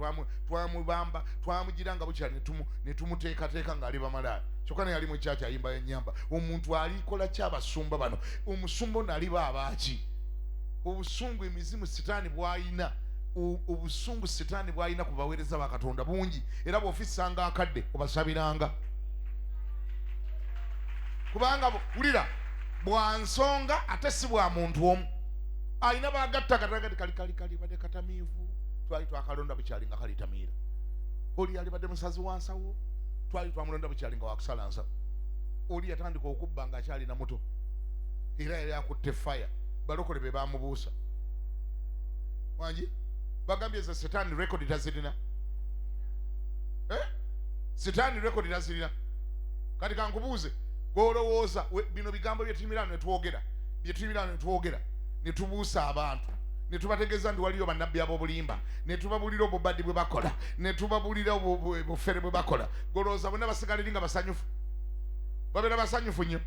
twamubamba twamugiranga bukyali ne tumuteekateeka ng'aliba malaaya kyokka ne yali mu kyaki ayimba ya nyamba. Omuntu alikola ky'abasumba bano, omusumba ono aliba abaaki? Obusungu emizimu sitaani bw'ayina, obusungu sitaani bw'ayina ku baweereza ba Katonda bungi, era bw'ofissanga akadde obasabiranga, kubanga wulira bwansonga ate si bwa muntu omu. Ayina bagatta kali badde katamiivu, twali twakalonda bukyali nga kalitamiira. Oli yalibadde musazi wansawo, twali twamulonda bukyali nga wakusala nsawo. Oli yatandika okubba nga akyali na muto, era yali akutte fire. Balokole be bamubuusa wangi bagambye ze Satan record tazirina, Satan record tazirina. Kati kankubuuze, golowooza bino bigambo byetuyimirano netwogera netubuusa abantu, netubategeeza ndi waliyo bannabbi ab'obulimba, netubabulira obubaddi bwe bakola, netubabulira obufere bwe bakola. Golowooza bonna basigaliri nga basanyufu, babeera basanyufu nnyo,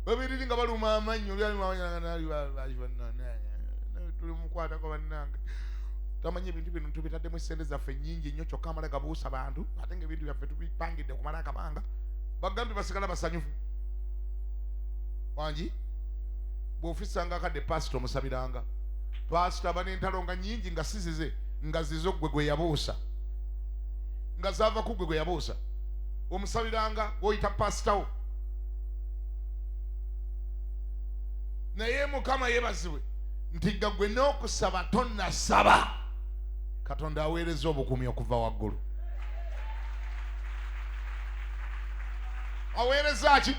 babiriri nga baluma amannyo tuli mukwatako bannange. Tamanyi ebintu bino tubitaddemu essente zaffe nnyingi nnyo, kyokka amala gabuusa bantu ate nga ebintu byaffe tubipangidde kumala akabanga, bagambye basigala basanyufu wangi. Bw'ofissanga akadde pasito omusabiranga, pasito aba n'entalo nga nnyingi nga sizize, nga zizo gwe yabuusa, nga zaava ku gwe yabuusa, omusabiranga gwoyita pasitawo. Naye Mukama yeebazibwe nti nga gwe n'okusaba tonnasaba, Katonda aweereza obukuumi okuva waggulu. Aweereza ki?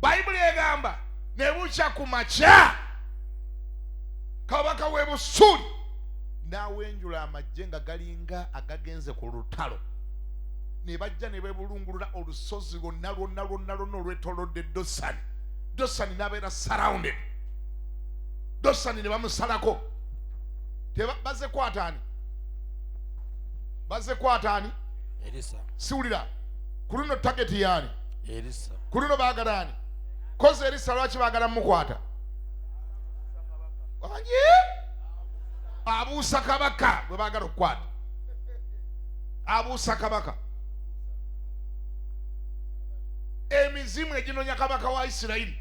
Bayibuli egamba ne bukya ku makya kabaka w'e Busuuli n'awenjula amagye nga galinga agagenze ku lutalo, ne bajja ne beebulungulula olusozi lwonna olwetoolodde Dosani. Dosani n'abeera surrounded. Dosani ne bamusalako. Baze kwataani Elisa. Siwulira ku luno tageti yaani Elisa. Ku luno baagala ani? Kozi Elisa lwaki baagala mukwata? Abuusa kabaka bwe baagala okukwata. Abuusa kabaka. Emizimu eginonya kabaka wa Isirayiri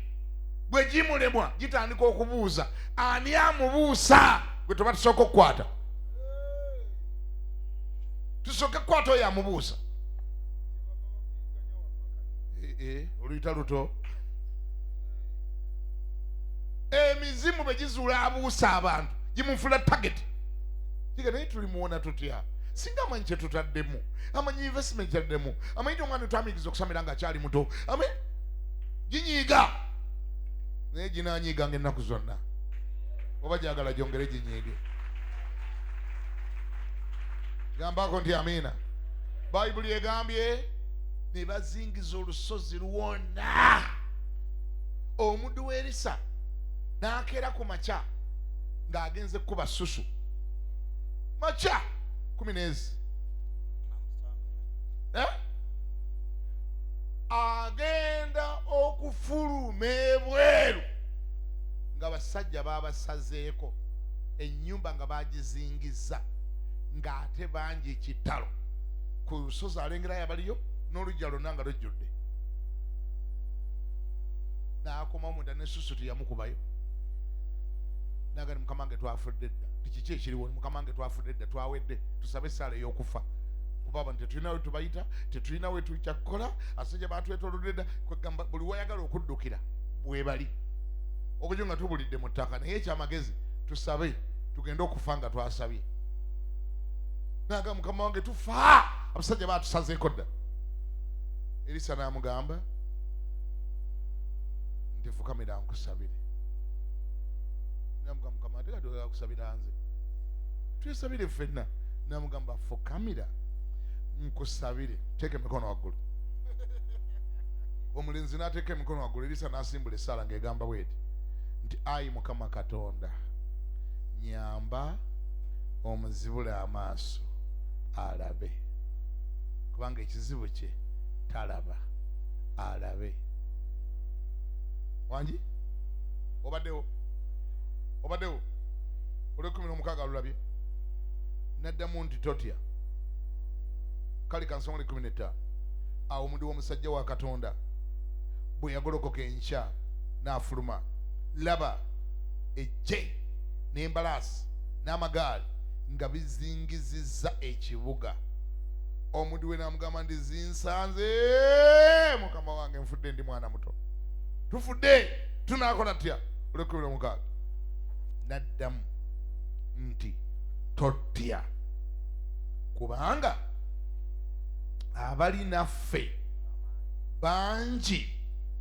bwe gimulemwa gitandika okubuuza, ani amubuusa? Gwe tuba tusooka okukwata. Tusooka kukwata oyo amubuusa. Oluyita luto. Emizimu bwe gizuula abuusa abantu gimufuula target. Kiga naye tulimuwona tutya? Singa amanyi kye tutaddemu, amanyi investment kyaddemu, amanyi omwana twamuyigiriza okusamira nga akyali muto, ginyiiga naye ginanyiiganga ennaku zonna. Oba gyagala gyongere ginyiige. Gambako nti amiina. Bayibuli egambye ne bazingiza olusozi lwonna. Omuddu w'Erisa n'akeera ku makya ng'agenze kuba ssusu. Makya 10 agenda okufuluma ebweru nga basajja babasazeeko, ennyumba nga bagizingiza, ng'ate bangi ekitalo. Ku lusozi alengerayo abaliyo n'olujja lwonna nga lujjudde. N'akomawo munda n'essusu teyamukubayo. N'agamba Mukama wange twafudde dda. Kiki ekiriwo? Mukama wange twafudde dda, twawedde, tusabe essaala ey'okufa. Kubaba tetulina we tubayita, tetulina we tujja kukola, asajja batwetoolodde dda. Kwegamba buli wayagala okuddukira bwe bali. Okujja nga tubulidde mu ttaka, naye ekyamagezi tusabe tugende okufa nga twasabye. N'agamba Mukama wange tufa, abasajja batusazeeko dda. Erisa n'amugamba nti fukamira nkusabire. N'amugamba Mukama ate kati oyagala kusabira nze, twesabire ffenna. N'amugamba fukamira nkusabire, teeka emikono waggulu. Omulenzi n'ateeka emikono waggulu. Erisa n'asimbula essaala ng'egamba bw'eti nti ayi Mukama Katonda, nyamba omuzibule amaaso alabe, kubanga ekizibu kye talaba, alabe. wangi obaddewo olwe 16 alulabye naddamu nti totya kale kansomole 15 awo omuntu w'omusajja wa Katonda bwe yagolokoka enkya n'afuluma laba ejje n'embalaasi n'amagaali nga bizingizizza ekibuga. Omuntu we n'amugamba ndi zinsanze mukama wange nfudde ndi mwana muto tufudde tunaakola tutya olw'ekkumi n'omukaaga n'addamu nti totya kubanga abali naffe bangi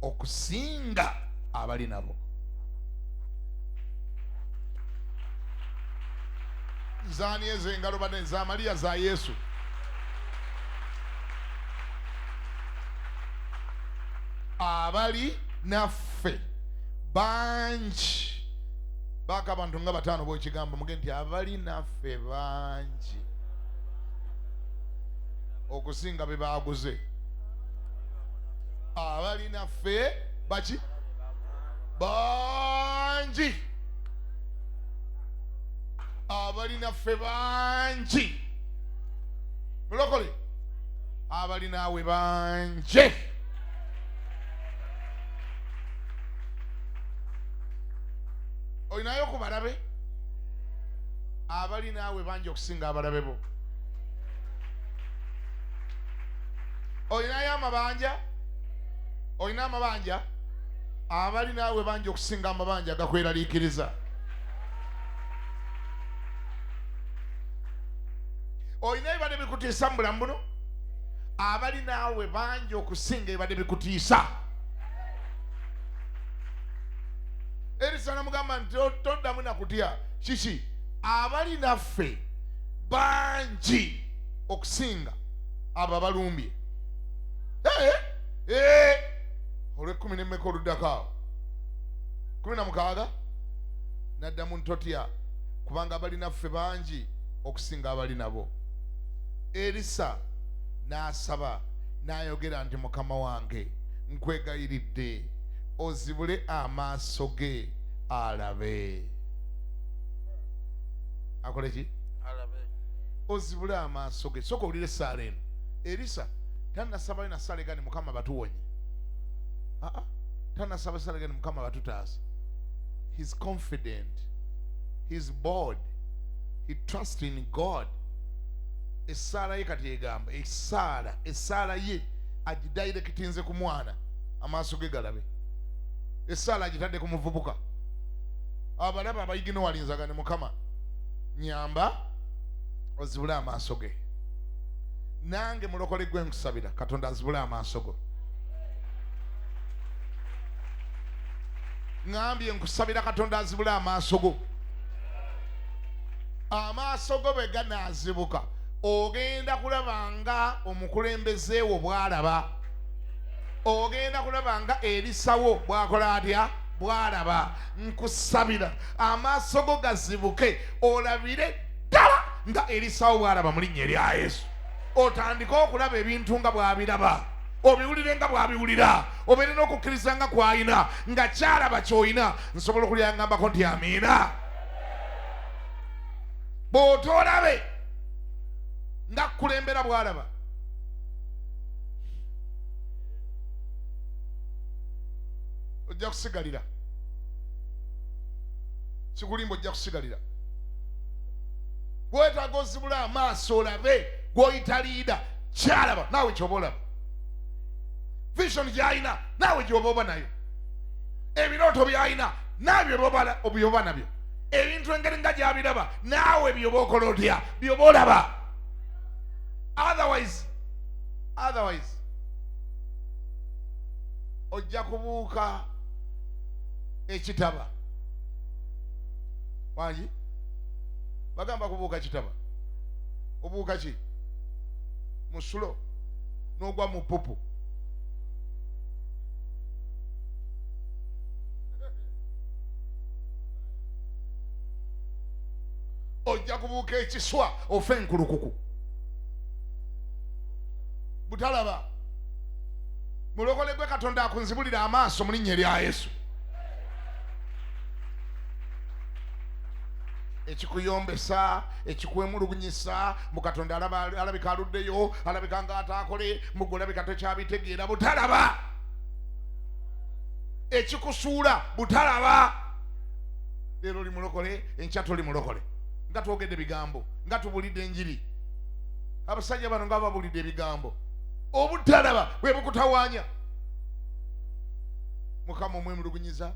okusinga abali nabo. Zaani ezo engalo bane za Mariya za Yesu. Abali naffe bangi baka abantu nga bataano bw'ekigamba muge nti abali naffe bangi okusinga be baaguze. Abali naffe baki bangi abali naffe bangi mulokole abali naawe bangi. Olinayo ku balabe abali naawe bangi okusinga abalabe bo. Olinayo amabanja olina amabanja abali naawe bangi okusinga amabanja agakweraliikiriza. Olina ebibadde bikutiisa mu bulamu buno abali naawe bangi okusinga ebibadde bikutiisa. Erisa namugamba nti toddamu nakutya kiki abali naffe bangi okusinga abo abalumbye. Olw'ekkumi n'emmeka oluddako awo 16 n'addamu ntotya kubanga abali naffe bangi okusinga abali nabo. Erisa n'asaba n'ayogera nti mukama wange nkwegayiridde ozibule amaaso ge alabe. Akole ki? Alabe. Ozibule amaaso ge. Soka owulire essaala eno. Erisa tannasaba ina ssala egani mukama batuwonye. Tannasaba ssala egani mukama batutaasa. He's confident. He's bold. He trusts in God. Essaala ye kati egamba essaala ye agidayirekitinze ku mwana amaaso ge galabe. Essaala agitadde ku muvubuka. Abalaba abayigino walinzagane mukama nyamba ozibule amaaso ge. Nange mulokole gwe nkusabira Katonda azibule amaaso go. Ngambye nkusabira Katonda azibule amaaso go. Amaaso go bwe ganaazibuka ogenda kulabanga omukulembeze wo bwalaba. Ogenda kulabanga Erisawo bwakola atya bwalaba. Nkusabira amaaso go gazibuke olabire ddala nga Erisawo bwalaba mu linnya erya Yesu. Otandika okulaba ebintu nga bwabiraba obiwulire nga bwabiwulira obeere n'okukkiriza nga kwayina nga kyalaba kyoyina. Nsobola okulyangambako nti amiina. Bw'otoolabe nga kulembera bwalaba ojja kusigalira. Sikulimba ojja kusigalira. Bwetaaga ozibula amaaso olabe gw'oyita liida kyalaba naawe kyoba olaba. Vision gy'alina naawe gy'oba oba nayo. Ebirooto by'alina naawe byoba nabyo. Ebintu engeri nga gy'abiraba naawe byoba okola otya byoba olaba. Otherwise ojja kubuuka ekitaba. Wangi bagamba kubuuka kitaba. Obuuka ki? Musulo n'ogwa mu pupu. Ojja kubuuka ekiswa ofe enkulukuku. Butalaba. Mulokole gwe Katonda akunzibulira amaaso mu linnya erya Yesu. ekikuyombesa ekikwemulugunyisa mu Katonda alabika aluddeyo alabika nga ataakole mugwe olabika tokyabitegeera butalaba ekikusuula butalaba leero oli mulokole enkya toli mulokole nga twogedde bigambo nga tubulidde enjiri abasajja bano nga babulidde ebigambo obutalaba bwe bukutawaanya Mukama omwemulugunyiza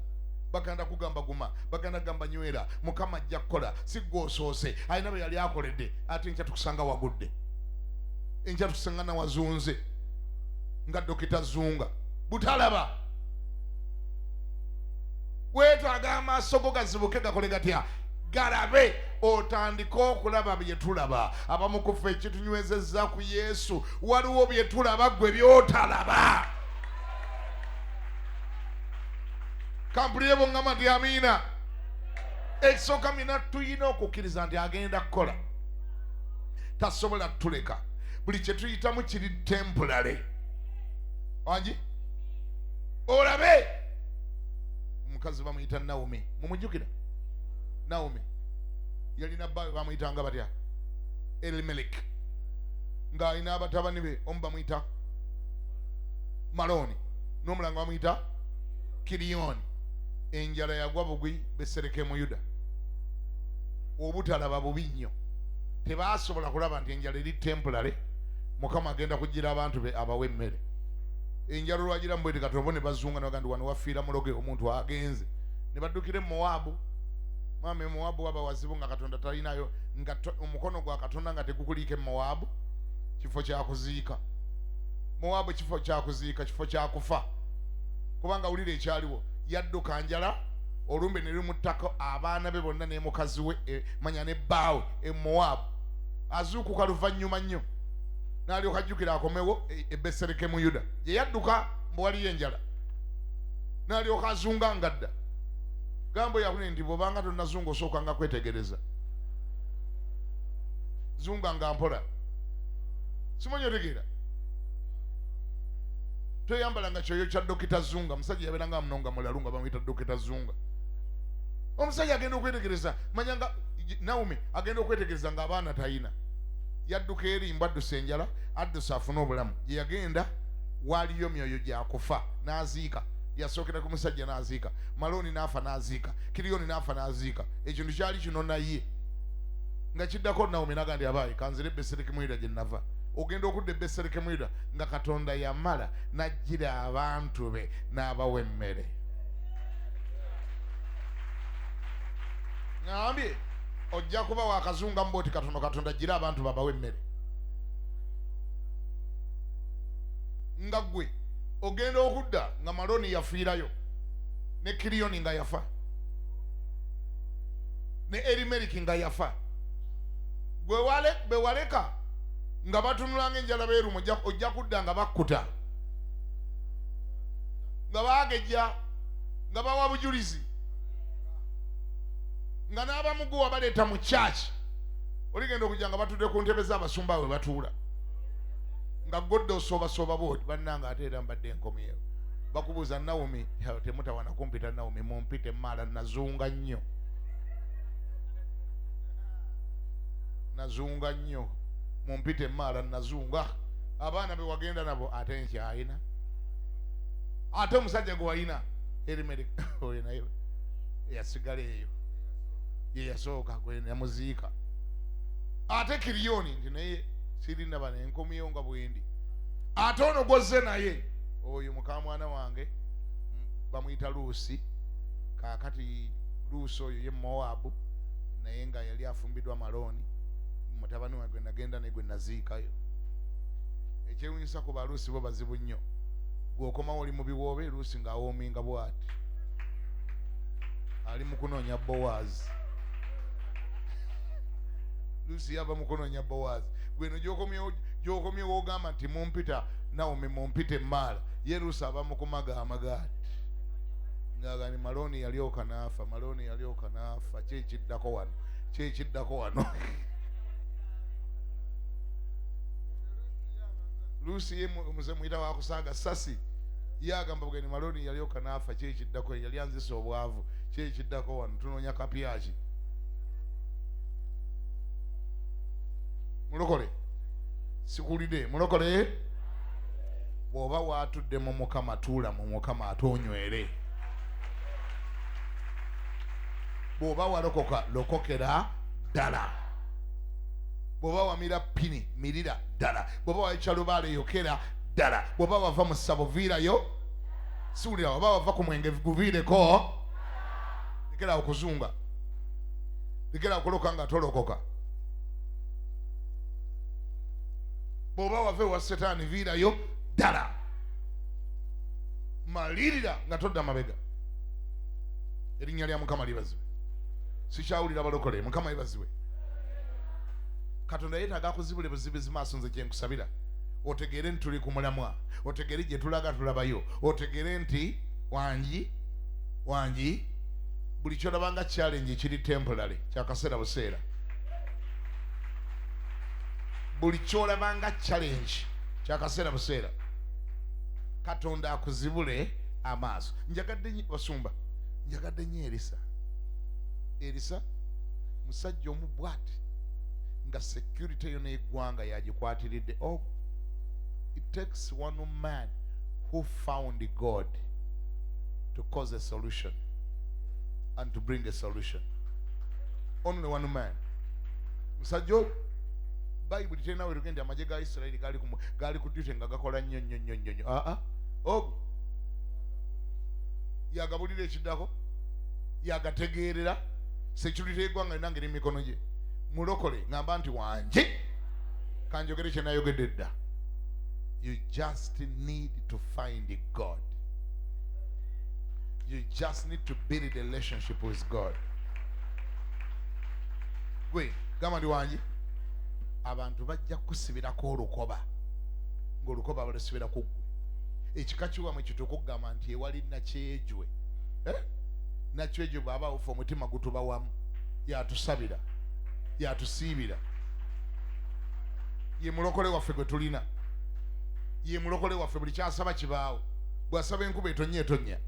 baganda kugamba guma baganda gamba nywera Mukama ajja kukola si gwosoose alina bwe yali akoledde ate enkya tukusanga wagudde enkya tukusanga nawazunze nga Dokita Zunga butalaba weetaaga amaaso go gazibuke gakole gatya galabe otandika okulaba bye tulaba abamu ku ffe ekitunywezezza ku Yesu waliwo bye tulaba gwe byotalaba kampulire bongamba nti amiina ekisooka mina tuyina okukkiriza nti agenda kukola tasobola tuleka buli kye tuyitamu kiri temporary wangi olabe omukazi bamuyita Naomi mumujjukira Naomi yalina bbawe bamuyitanga batya Elimeleki ng'alina abatabani be omu bamuyita Maloni n'omulanga bamuyita Kiriyoni enjala yagwa bugwi besereke mu Yuda obutalaba bubi nnyo tebaasobola kulaba nti enjala eri temporary Mukama agenda kugira abantu be abawe emmere enjala olwagira mbwete Katonda ne bazunga nabagandi wano wafiira muloge omuntu agenze ne baddukire Mowabu mame Mowabu waba wazibu nga Katonda talinayo nga omukono gwa Katonda nga tegukuliike Mowabu kifo kya kuziika Mowabu kifo kya kuziika kifo kya kufa kubanga ulire ekyaliwo yadduka njala olumbe ne limuttako abaana be bonna ne mukazi we manya ne bbaawe Mowabu azuukuka luvannyuma nnyo n'alyoka ajjukira akomewo Besereke mu Yuda gye yadduka mbu waliyo enjala n'alyoka azunga ngadda gambo yakune nti bw'obanga tonnazunga osooka nga kwetegereza zunga nga mpola simanyi otegeera toyambalanga kyoyo kya Dokita Zunga musajja yabeeranga munonga mulalu nga bamuyita Dokita Zunga omusajja agenda okwetegereza manyanga Naomi agenda okwetegereza nga abaana tayina yadduka erimba addusa enjala addusa afune obulamu gye yagenda waliyo myoyo gyakufa n'aziika yasookera ku musajja n'aziika Maloni n'afa n'aziika Kiriyoni n'afa n'aziika ekintu kyali kino naye nga kiddako Naomi naga ndi abaayi kanzire Besereke mu Yuda gye nava ogenda okudda Besereke mu Yuda nga Katonda yamala n'ajjira abantu be n'abawa emmere ngambye ojja kuba wakazunga mboti Katonda ajjira abantu babawa emmere nga gwe ogenda okudda nga Maloni yafiirayo ne Kiriyoni nga yafa ne Elimeleki nga yafa bwe waleka nga batunulanga enjala beerumu ojja kudda nga bakkuta nga baagejja nga bawa bujulizi nga n'abamuguwa baleeta mu church oligenda okujja nga batudde ku ntebe z'abasumba we batuula nga godde osooba booti bannanga ate era mbadde enkomyewo bakubuuza Naomi temutawana kumpita Naomi mumpite mala nazunga nnyo mumpite mala nazunga abaana be wagenda nabo ate nkyayina ate omusajja gwe walina Elimeleki oyo naye yasigala eyo ye yasooka gwe yamuziika ate Kiriyoni nti naye sirina bano enkomyewo nga bwendi ate ono gwozze naye oyo muka mwana wange bamuyita Luusi kaakati Luusi oyo ye Mowabu naye nga yali afumbiddwa Maloni mutabani wange gwe nagenda ne gwe naziikayo ekyewunyisa ku baluusi bo bazibu nnyo gweokomawo oli mu biwoobe Luusi ng'awoominga bw'ati ali mu kunoonya Bowaazi Luusi yava mu kunoonya Bowaazi gweno gy'okomyewo ogamba nti mumpita Naomi mumpite mala ye Luusi aba mu kumaga amagaati ng'agani Maloni yalyoka n'afa kyekiddako wano Luusi ye muze muyita wakusaaga sasi yagamba bugeni Maloni yalyoka n'afa kyekiddako yali anzisa obwavu kyekiddako wano tunoonya kapyaki mulokole sikulide mulokole bw'oba waatudde mu Mukama tuula mu Mukama ate onywere. Bw'oba walokoka lokokera ddala. Bw'oba wamira pini mirira ddala. Bw'oba wayica lubaale yokera ddala. Bw'oba wava mu ssabo viirayo. Siwulira oba wava ku mwenge guviireko. Lekera okuzunga. Lekera okuloka nga tolokoka. Bw'oba wava ewa Setaani viirayo ddala. Malirira nga todda mabega. Erinnya lya Mukama libazibwe. Sikyawulira balokole. Mukama libazibwe. Katonda yeetaaga akuzibule buzibizi maaso nze gye nkusabira. Otegeere nti tuli ku mulamwa. Otegeere gye tulaga tulabayo. Otegeere nti wangi buli kyolabanga challenge kiri temporary kyakaseera buseera. Buli kyolabanga challenge kyakaseera buseera. Katonda akuzibule amaaso. Njagadde basumba. Njagadde nnyo Erisa musajja omubwati nga security yo n'eggwanga yagikwatiridde. Oh, it takes one man who found God to cause a solution and to bring a solution. Only one man. Musajja Bible tena we rugende amaje ga Israeli gali ku duty nga gakola nnyo. Oh, yagabulira ekiddako yagategeerera security eggwanga nange n'emikono gye. Mulokole ngamba nti wanje kanjogere kye nayogedde dda. You just need to find God. You just need to build a relationship with God. Wait, gamba ndi wanje abantu bajja kusibirako olukoba ng'olukoba balusibira ku ggwe. Ekika kiwamwe kitukugamba nti ewali nakyejwe. Nakyejwe baba ufa omutima gutuba wamu yatusabira yatusiibira. Ye mulokole waffe gwe tulina. Ye mulokole waffe buli kyasaba kibaawo. Bw'asaba enkuba etonnya.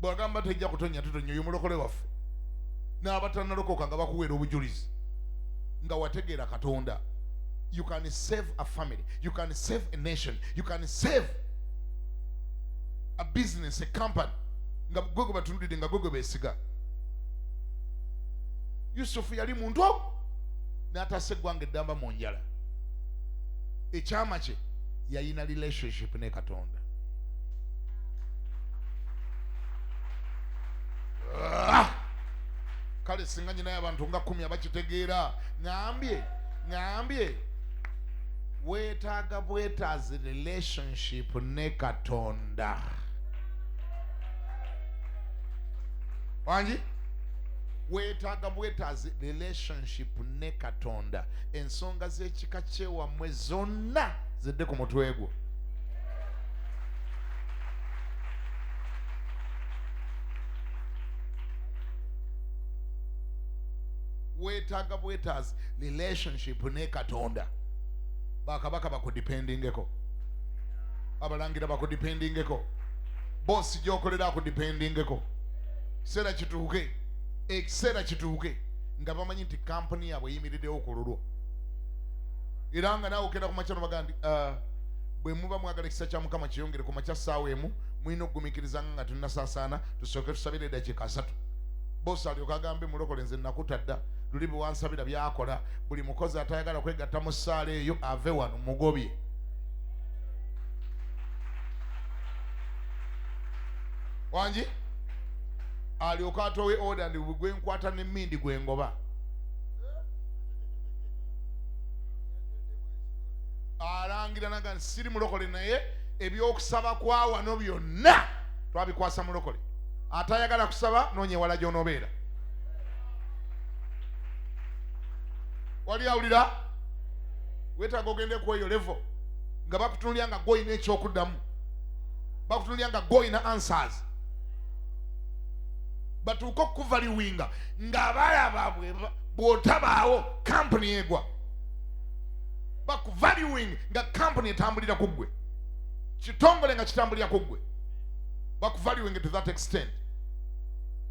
Bw'agamba tejja kutonnya tutonnya. Ye mulokole waffe. N'abatannalokoka nga bakuweera obujulizi nga wategeera Katonda. You can save a family. You can save a nation. You can save a business, a company. Nga gwe gwe batunulidde nga gwe gwe beesiga. Yusufu yali muntu n'atassa eggwanga eddamba mu njala. Ekyama kye yayina relationship ne Katonda. Kale singa nyinayo abantu nga 10 abakitegeera. Ngambye weetaaga bwetaazi relationship ne Katonda. Wangi? Weetaaga bwetaazi relationship ne Katonda. Ensonga z'ekika kyewammwe zonna zidde ku mutwe gwo. Weetaaga bwetaazi relationship ne Katonda. Bakabaka bakudipendingeko. Abalangira bakudipendingeko. Bosi gyokolera akudipendingeko. Sera kituuke. Ekiseera kituuke nga bamanyi nti kampuni yaabwe eyimiriddewo ku lulwo. Era nga naawe okenda ku makya nobaga nti bwe muba mwagala ekisa kya Mukama kyeyongere ku makya ssaawa emu mulina okugumiikirizanga nga tunnasaasaana tusooke tusabire eddakiika 3. Bosi alyoka agambe mulokole nze nakuta dda luli bwe wansabira byakola. Buli mukozi atayagala kwegatta mu ssaala eyo ave wano mugobye. Wangi? Alyoka atowe order ndi gwe nkwata n'emmindi gwe ngoba. Alangira naga siri mulokole naye ebyokusaba kwa wano byonna twabikwasa mulokole. Atayagala kusaba noonyewala gy'onoobeera. Wali awulira? Weetaaga ogende ku eyo level nga bakutunulira nga gw'olina ekyokuddamu. Bakutunulira nga gw'olina answers. Batuuka okuvaliwinga ng'abalaba bw'otabaawo kampuni egwa. Bakuvaliwinga nga kampuni etambulira ku ggwe. Kitongole nga kitambulira ku ggwe. Bakuvaliwinga to that extent.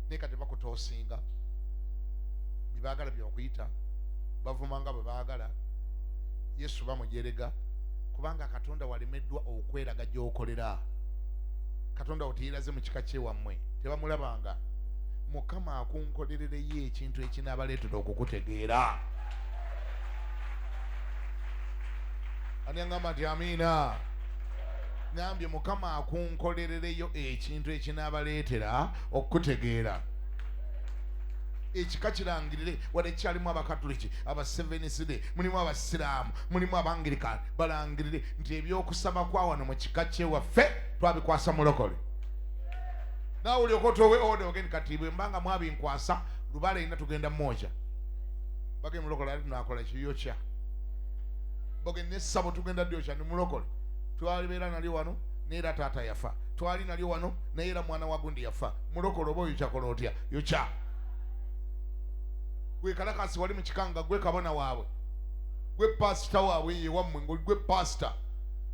Naye kati bakutoosinga. Bye baagala by'okuyita. Bavuma nga bwe baagala. Yesu bamujerega kubanga Katonda walemeddwa okweraga gy'okolera. Katonda otiyiraze mu kika kyewammwe tebamulabanga. Mukama akunkolerereyo ekintu ekinaabaleetera okukutegeera. Ani aŋŋamba nti amiina? Ngambye Mukama akunkolerereyo ekintu ekinaabaleetera okukutegeera. Ekika kirangirire wadde kyalimu Abakatoliki, Abasevenisi, mulimu Abasiraamu, mulimu Abangirikaani, balangirire nti ebyokusaba kwa wano mu kika kyewaffe twabikwasa mulokole. Naawe olyoka otowe order ogeni kati bwe mbanga mwabinkwasa Lubale ina tugenda mmoja. Bage mulokole ali tunakola ekiyokya. Boge n'essabo tugenda dyokya ni mulokole. Twalibeera nali wano neera taata yafa. Twali nali wano neera mwana wa gundi yafa. Mulokole oba oyokyakola otya? Yokya. Gwe Kalakasi wali mu kikanga, gwe kabona waabwe, gwe pasita waabwe ye wammwe, gwe pasita.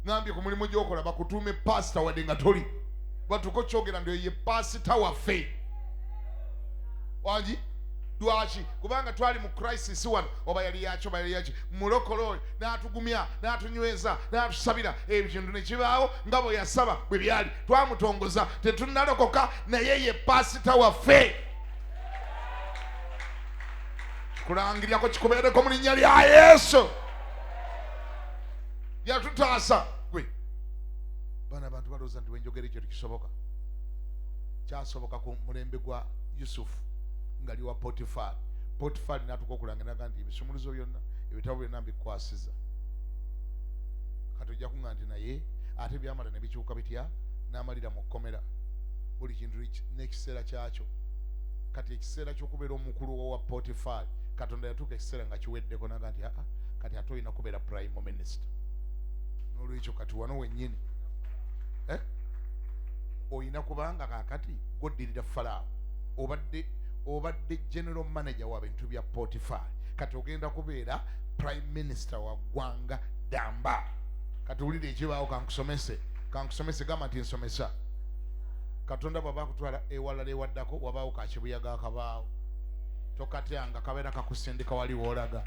Ngambye ku mulimu gy'okola bakutuume pasita wadde nga toli. Batuko kyogera ndio ye pasita waffe. Wangi? Lwaki? Kubanga twali mu crisis wano. Oba yali yaki mulokole oyo n'atugumya n'atunyweza n'atusabira ebintu ne kibaawo nga bwe yasaba bwe byali. Twamutongoza tetunnalokoka naye ye pasita waffe. Kulangirirako kikubeereko mu linnya lya Yesu. Yatutaasa gwe. Bana abantu balowooza nti wenjogera ekyo tekisoboka. Kyasoboka ku mulembe gwa Yusufu ngali wa Potifari. Potifari n'atuuka okulangira nti ebisumuluzo byonna ebitabo byonna mbikwasiza. Kati ojja kuŋŋamba nti naye ate byamala ne bikyuka bitya n'amalira mu kkomera. Buli kintu n'ekiseera kyakyo. Kati ekiseera ky'okubeera omukulu wa Potifari Katonda yatuuka ekiseera nga kiweddeko naga nti kati ate olina kubeera prime minister. N'olwekyo kati wano wennyini olina kubanga kakati goddirira Falaawo. Obadde general manager wa bintu bya Potifari. Kati ogenda kubeera prime minister wa ggwanga ddamba. Kati wulira ekibaawo kankusomese gamba nti nsomesa. Katonda bw'aba akutwala ewalala ewaddako wabaawo kakibuyaga akabaawo. Tokatyanga kabeera kakusindika wali woolaga.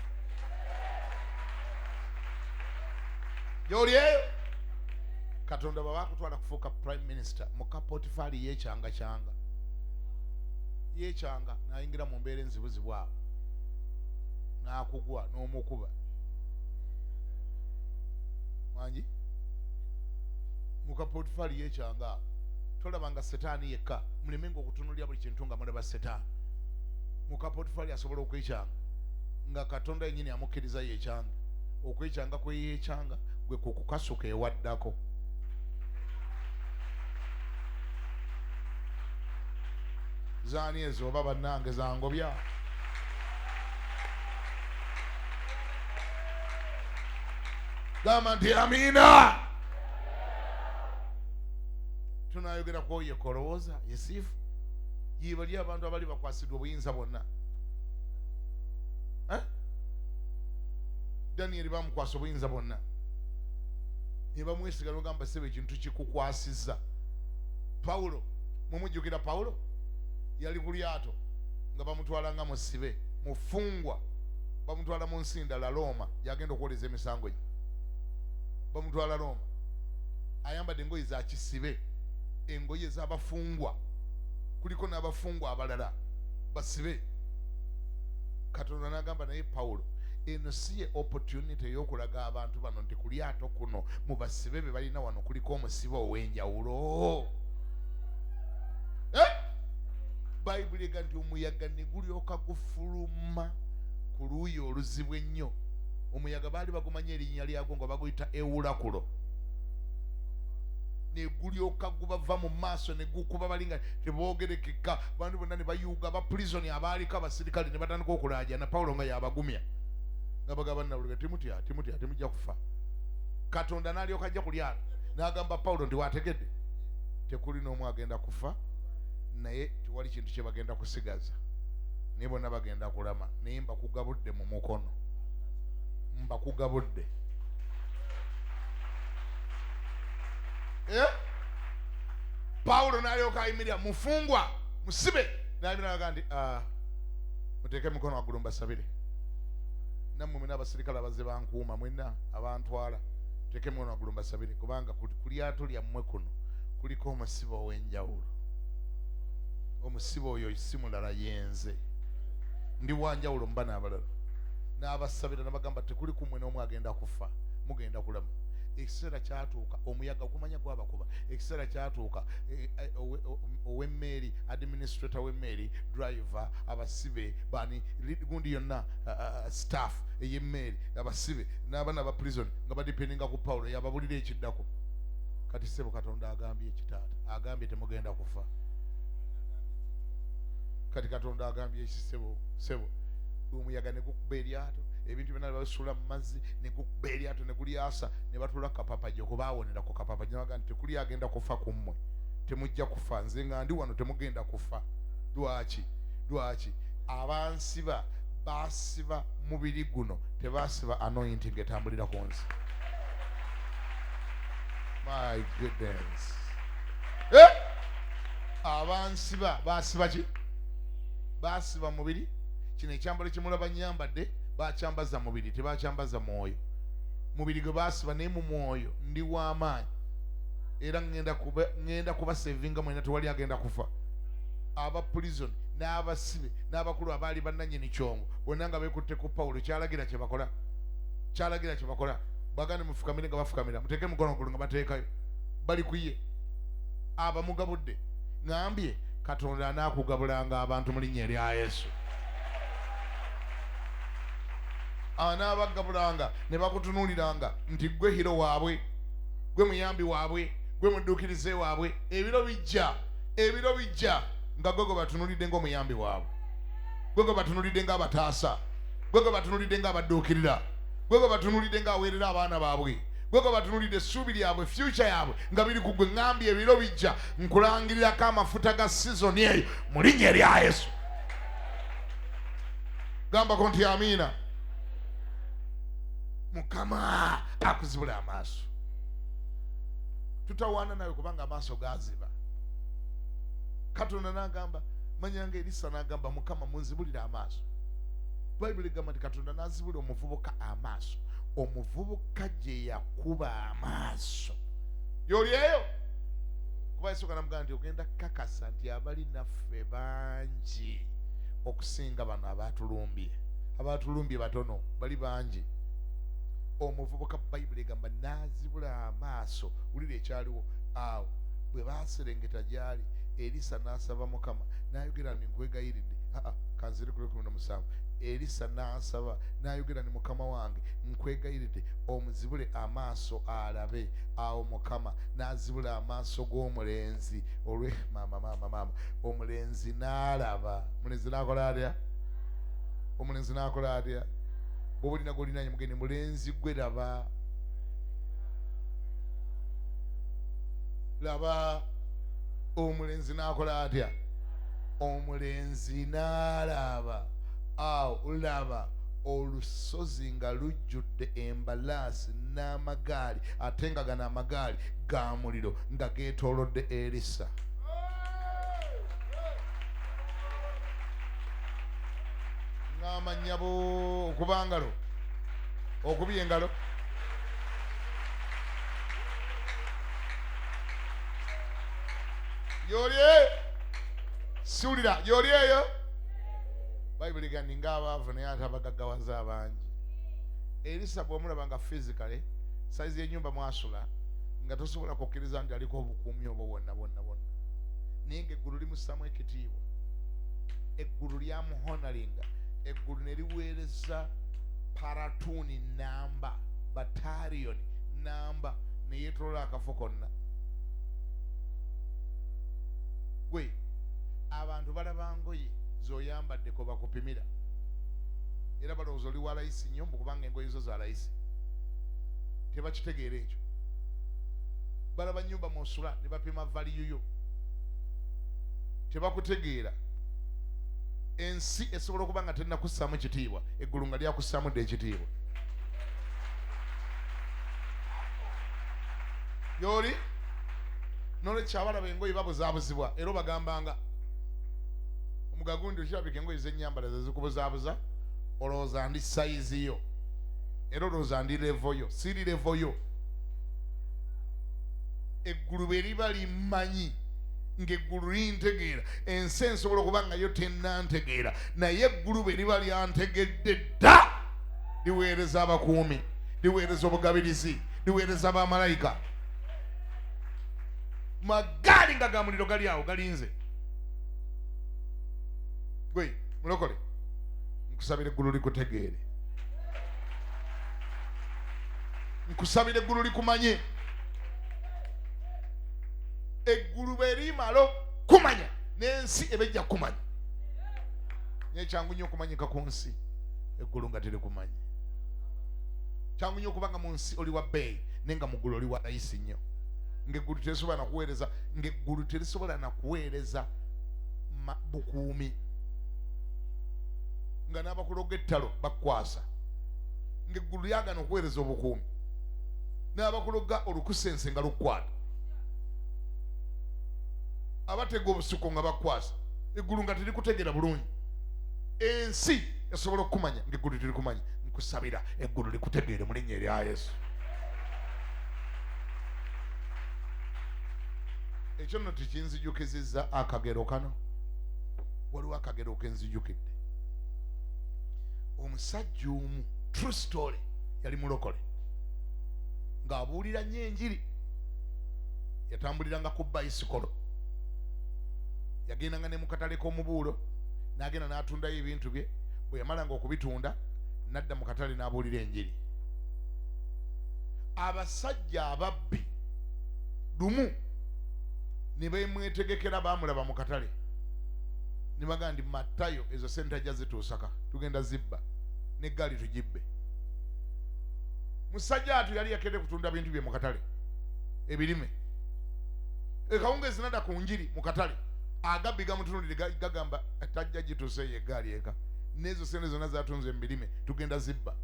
Gy'oli eyo Katonda bw'aba akutwala kufuuka prime minister muka Potifari yeekyanga n'ayingira mu mbeera enzibuzibu awo n'akugwa n'omukuba. Wangi muka Potifari yeekyanga awo. Tolabanga Setaani yekka, mulemenga okutunulira buli kintu nga mulaba Setaani. Muka Potifari asobola okwekyanga nga Katonda yennyini amukkiriza yeekyanga. Okwekyanga kwe yeekyanga gwe kukukasuka ewaddako. Zaani ezo oba bannange zangobya. Gamba nti amiina. Tunayogera ku oyo kolowooza Yusufu yibali abantu abali bakwasiddwa obuyinza bonna. Daniel bamukwasa obuyinza bonna ne bamwesiga n'ogamba sebe ekintu kikukwasizza. Pawulo mumujjukira Pawulo yali ku lyato nga bamutwala nga musibe mufungwa, bamutwala mu nsi ndala Roma yagenda okwoleza emisango gye. Bamutwala Roma ayambadde engoye za kisibe, engoye z'abafungwa. Kuliko n'abafungwa abalala basibe. Katonda n'agamba naye Pawulo eno si ye opportunity ey'okulaga abantu bano nti ku lyato kuno mu basibe be balina wano kuliko omusibe ow'enjawulo. Bayibuli ega nti omuyaga ne gulyoka gufuluma ku luuyi oluzibu ennyo. Omuyaga baali bagumanya erinnya lyagwo nga baguyita ewulakulo. Ne gulyoka gubava mu maaso ne gukuba balinga teboogerekeka. Bantu bonna ne bayuuga abaprisoni abaaliko abasirikale ne batandika okulaajana Pawulo nga yabagumya. Nga bagamba nabulwe timutya temujja kufa. Katonda n'alyoka ajja ku lyato n'agamba Pawulo nti waategedde tekuli n'omu agenda kufa naye tewali kintu kye bagenda kusigaza. Naye bonna bagenda kulama naye mbakugabudde mu mukono. Mbakugabudde. Pawulo n'alyoka ayimirira mufungwa musibe n'ayimirira n'aga nti muteeke emikono waggulu mbasabire. nammwe mwena abasirikale abaze bankuuma mwena abantwala tekemu amagulu mbasabire kubanga ku lyato lyammwe kuno kuliko omusibo ow'enjawulo. Omusibo oyo si mulala yenze ndi wanjawulo mba n'abalala n'abasabira n'abagamba tekuli ku mmwe n'omu agenda kufa mugenda kulama. Ekiseera kyatuuka omuyaga gumanya gwabakuba. Ekiseera kyatuuka ow'emmeeri administrator w'emmeeri driver abasibe bani gundi yonna staff ey'emmeeri abasibe n'abaana ba prison nga badipendinga ku Pawulo yababulira ekiddako. Kati sebo Katonda agambye ekitaata agambye temugenda kufa. Kati Katonda agambye ekisebo sebo omuyaga ne gukuba eryato ebintu byonna babisula mu mazzi ne gukuba eryato ne gulyasa ne batula kapapajjo kuba awonera ku kapapajjo naga nti tekuli agenda kufa ku mmwe temujja kufa nze nga ndi wano temugenda kufa. Lwaki abansiba basiba mubiri guno tebasiba anointing etambulira ku nsi. My goodness. Abansiba basiba ki? Basiba mubiri. Kino ekyambalo kyemulaba nyambadde bakyambaza mubiri tebakyambaza mwoyo. Mubiri gwe basiba naye mu mwoyo ndi w'amaanyi era ngenda kuba savinga mwena tewali agenda kufa. Aba prison n'abasibe n'abakulu abaali bannannyini kyombo bonna nga beekutte ku Pawulo kyalagira kye bakola bagane mufukamire nga bafukamira muteeke mukono gulu nga bateekayo bali ku ye. Abamugabudde ngambye Katonda anaakugabulanga abantu mu linnya erya Yesu. Anaabagabulanga ne bakutunuuliranga nti gwe hiro waabwe, gwe muyambi waabwe, gwe mudduukirize waabwe. Ebiro bijja nga gwe batunuulidde ng'omuyambi waabwe, gwe batunuulidde ng'abataasa, gwe batunuulidde ng'abadduukirira, gwe batunuulidde ng'aweerera abaana baabwe, gwe batunuulidde essuubi lyabwe future yaabwe nga biri ku gwe. Ngambye ebiro bijja nkulangirirako amafuta ga sizoni eyo mu linnya erya Yesu. Gambako nti amiina. Mukama akuzibula amaaso. Tutawaana nawe kubanga amaaso gaziba. Katonda n'agamba manyanga Elisa n'agamba Mukama munzibulire amaaso. Bayibuli egamba nti Katonda n'azibula omuvubuka amaaso. Omuvubuka gye yakuba amaaso. Yoli eyo kuba Yesu kanamugamba nti ogenda kakasa nti abali naffe bangi okusinga bano abatulumbye. Abatulumbye batono bali bangi. Omuvubuka Bayibuli egamba n'azibula amaaso. Wulira ekyaliwo awo bwe baaserengeta gy'ali Elisa n'asaba Mukama n'ayogera nti nkwegayiridde kanzire ku 17. Elisa n'asaba n'ayogera nti Mukama wange nkwegayiridde omuzibule amaaso alabe. Awo Mukama n'azibula amaaso g'omulenzi olwe mama omulenzi n'alaba. Omulenzi n'akola atya? Omulenzi n'akola atya? Bw'olina gw'olinanye mugeni mulenzi gwe laba. Omulenzi n'akola atya? Omulenzi n'alaba. Awo laba olusozi nga lujjudde embalaasi n'amagaali ate nga gano amagaali ga muliro nga geetoolodde Elisa. Ng'amanya okuba ngalo okubiya engalo. Yoli siwulira yoli eyo. Bayibuli gandi ng'abaavu naye ate abagaggawaza abangi. Elisa bw'omulaba nga physically saizi y'ennyumba mwasula nga tosobola kukkiriza nti aliko obukuumi obwo bwonna naye ng'eggulu limussamu ekitiibwa. Eggulu lyamuhonalinga. Eggulu ne liweereza paratuuni namba bataliyoni namba ne yeetolola akafo konna. Gwe abantu balaba ngoye z'oyambadde ko bakupimira era balowooza oli wa layisi nnyo kubanga engoye zo za layisi. Tebakitegeera ekyo. Balaba nnyumba mw'osula ne bapima valiyu yo. Tebakutegeera. Ensi esobola okuba nga tennakussaamu ekitiibwa, eggulu nga lyakussaamu dde ekitiibwa. Yoli n'olwekyo abalaba engoye babuzaabuzibwa era obagambanga omugagundi okirabika engoye z'ennyambala ze zikubuzaabuza olowooza ndi sayizi yo era olowooza ndi levo yo. Siri levo yo. Eggulu bwe liba limmanyi ng'eggulu lintegeera, ensi ensobola okuba nga yo tennantegeera, naye eggulu bwe liba lyantegedde dda liweereza abakuumi, liweereza obugabirizi, liweereza abamalayika. Magaali nga ga muliro gali awo galinze. Gwe mulokole, nkusabira eggulu likutegeere, nkusabira eggulu likumanye. Eggulu bwe limala kumanya n'ensi ebejja kumanya. Naye kyangu nnyo okumanyika ku nsi, eggulu nga terikumanyi. Kyangu nnyo okuba nga mu nsi oli wa bbeeyi naye nga mu ggulu oli wa layisi nnyo. Ng'eggulu terisobola na kuweereza, ng'eggulu terisobola na kuweereza bukuumi, nga n'abakuloga ettalo bakwasa. Ng'eggulu lyagana okuweereza obukuumi, n'abakuloga olukusense nga lukwata, abatega obusuko nga bakwasa. Eggulu nga terikutegeera bulungi. Ensi esobola okumanya ng'eggulu terikumanyi. Nkusabira eggulu likutegeere mu linnya erya Yesu. Ekyo nno tekinzijukizizza akagero kano. Waliwo akagero kenzijukidde. Omusajja omu, true story, yali mulokole ng'abuulira nnyo enjiri. Yatambuliranga ku bayisikolo, yagendanga ne mu katale k'omubuulo, n'agenda n'atundayo ebintu bye. Bwe yamalanga okubitunda n'adda mu katale n'abuulira enjiri. Abasajja ababbi lumu ne beemwetegekera, baamulaba mu katale ne bagamba ndi Matayo, ezo sente ajja zituusaka, tugenda zibba n'eggaali tugibbe. Musajja atu yali yakedde kutunda bintu bye mu katale, ebirime. Ekawungeezi nadda ku njiri mu katale, agabbi gamutunulire gagamba tajja gituuse ye eggaali eka, n'ezo sente zonna zatunze mu birime tugenda zibba.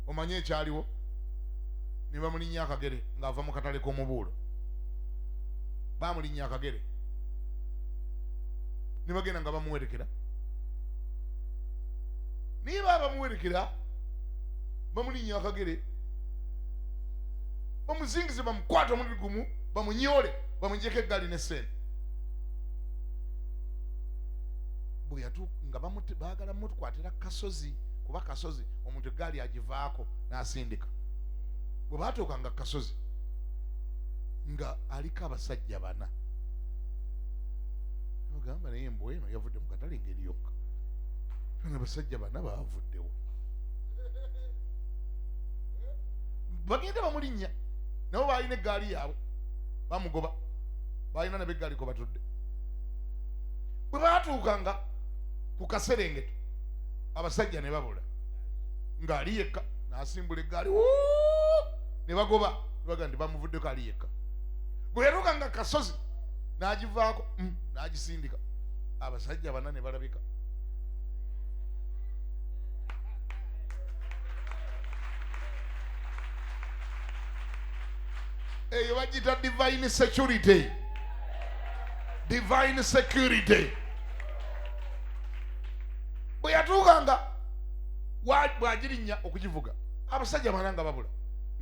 Omanye ekyaliwo? Ne bamulinnya akagere ng'ava mu katale k'omubuulo. Bamulinnya akagere ne bagenda nga bamuwerekera. Naye baba bamuwerekera, bamulinnya akagere, bamuzingize, bamukwata omulundi gumu, bamunyole, bamugyeko eggaali n'essente. Bwe yatuuka nga baagala mutukwatira kasozi, kuba kasozi omuntu eggaali agivaako n'asindika. Bwe baatuuka nga kasozi nga aliko abasajja bana, bagamba naye embwa eno yavudde mu katale ngeri yokka, abasajja bana baavuddewo. Bagenda bamulinnya, nabo baalina eggaali yaabwe, bamugoba, baalina nabo eggaali ko batudde. Bwe baatuukanga ku kaserengeto, abasajja ne babula, ng'ali yekka, n'asimbula eggaali ne bagoba, ne bagamba nti bamuvuddeko ali yekka. Bwe yatuukanga kasozi n'agivaako, n'agisindika, abasajja bana ne balabika. Eyo bagiyita divine security. Divine security. Bwe yatuukanga bwagirinnya okugivuga, abasajja bana nga babula,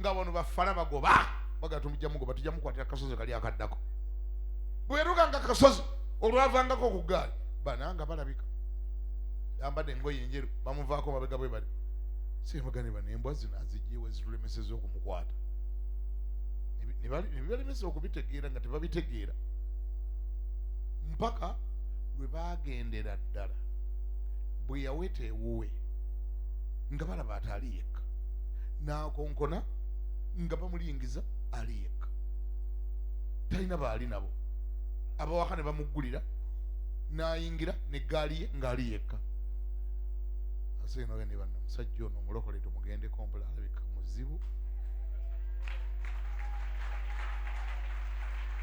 nga bano bafana bagoba, baga tumujja mugoba, tujja mukwatira kasozi kali akaddako. Bwe yatuukanga kasozi olwavangako ku ggaali, bana nga balabika, yambadde engoye enjeru, bamuvaako mabega bwe bali. Sembagane bano embwa zino azijjeewe zitulemeseza okumukwata. Ne balemesa okubitegeera nga tebabitegeera, mpaka lwe baagendera ddala bwe yaweta ewuwe nga balaba ati ali yekka, n'akonkona nga bamulingiza ali yekka, talina baali nabo, abawaka ne bamuggulira, n'ayingira n'eggaali ye ng'ali yekka. Ase eno ne banna, musajja ono omulokole tumugendeko, mpula alabika muzibu.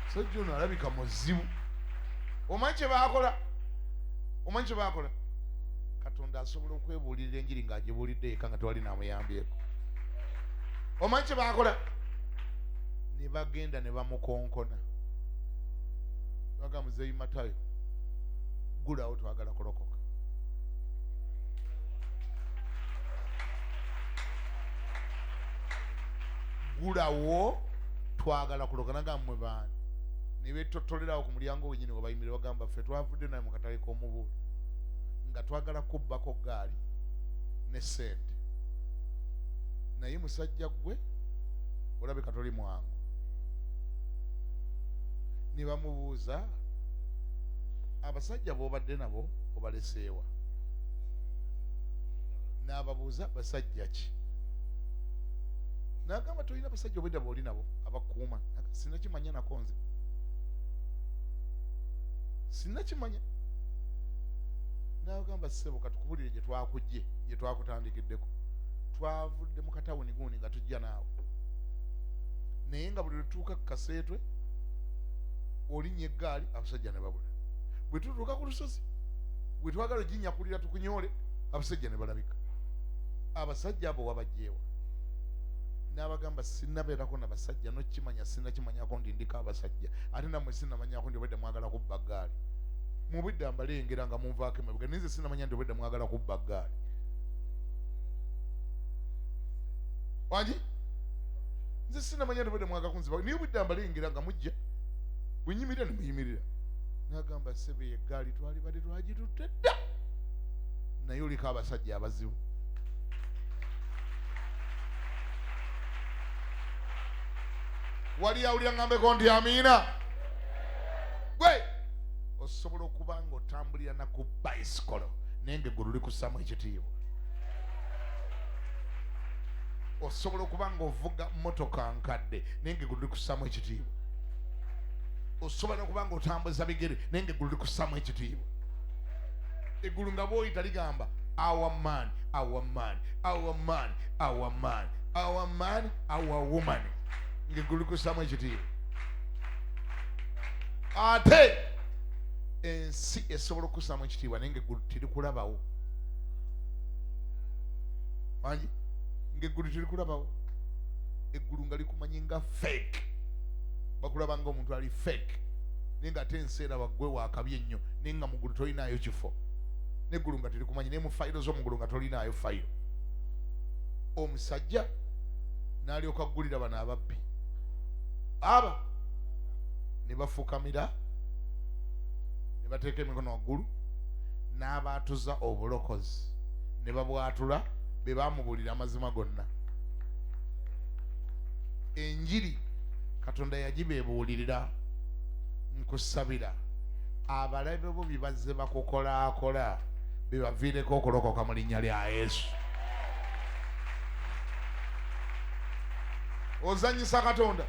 Musajja ono alabika muzibu. Omanyi kye baakola? Omanyi kye baakola? Katonda asobola okwebuulirira enjiri ng'agibuulidde eka nga tewali n'amuyambyeko. Omanyi kye baakola? Ne bagenda ne bamukonkona, baga Muzeeyi Matayo, gulawo twagala kulokoka. gulawo twagala kulogana gammwe baani ne beetotolerawo ku mulyango wenyini we bayimirira bagamba ffe twavudde naye mu katale k'omubuuli nga twagala kubbako gaali ne ssente naye musajja gwe olabika toli mwangu. Ne bamubuuza abasajja b'obadde nabo obaleseewa? N'ababuuza basajja ki? N'agamba tolina basajja obwedda b'oli nabo abakuuma. Sinnakimanya nako nze, sinnakimanya. N'agamba ssebo katukubulire gye twakujje, gye twakutandikiddeko. Twavudde mu katawuni guuni nga tujja naawe, naye nga buli lutuuka ku kaseetwe olinnya eggaali abasajja ne babula. Bwe tutuuka ku lusozi bwe twagala oginyakulira tukunyoole abasajja ne balabika. Abasajja abo wabajjeewa? N'abagamba sinnabeerako na basajja, nokimanya sinnakimanyako ndi ndiko abasajja, ate nammwe sinnamanyako ndi obwedda mwagala kubba ggaali. Mu budde mbalengera nga munvaako emabega, naye nze sinnamanya ndi obwedda mwagala kubba ggaali. Wangi? Nze sinnamanya ndi obwedda mwagala kunziba, naye obudde mbalengera nga mujja, bwe nyimirira ne muyimirira. N'agamba ssebe eggaali twali badde twagitutte dda, naye oliko abasajja abazibu. Wali awulira ngambeko nti amiina? Gwe osobola okuba nga otambulira na ku bayisikolo naye nga eggulu likussamu ekitiibwa. Osobola okuba nga ovuga mmotoka nkadde naye nga eggulu likussamu ekitiibwa. Osobola okuba nga otambuza bigere naye nga eggulu likussamu ekitiibwa. Eggulu nga bw'oyita ligamba our man, our man, our man, our man, our man, our woman, ng'eggulu likussamu ekitiibwa. Ate ensi esobola okussamu ekitiibwa naye ng'eggulu terikulabawo. Wangi? Ng'eggulu terikulabawo. Eggulu nga likumanyi nga fake, bakulaba ng'omuntu ali fake, naye ng'ate ensi eraba ggwe waakabi ennyo naye nga mu ggulu tolinaayo kifo. N'eggulu nga terikumanyi, naye mu fayiro z'omu ggulu nga tolinaayo fayiro. Omusajja n'alyoka aggulira bano ababbi aba ne bafukamira ne bateeka emikono waggulu n'abaatuza obulokozi ne babwatula be baamubuulira amazima gonna. Enjiri Katonda yagibeebuulirira. Nkusabira abalabe bo bye bazze bakukolaakola bibaviireko okulokoka mu linnya lya Yesu. Ozanyisa Katonda.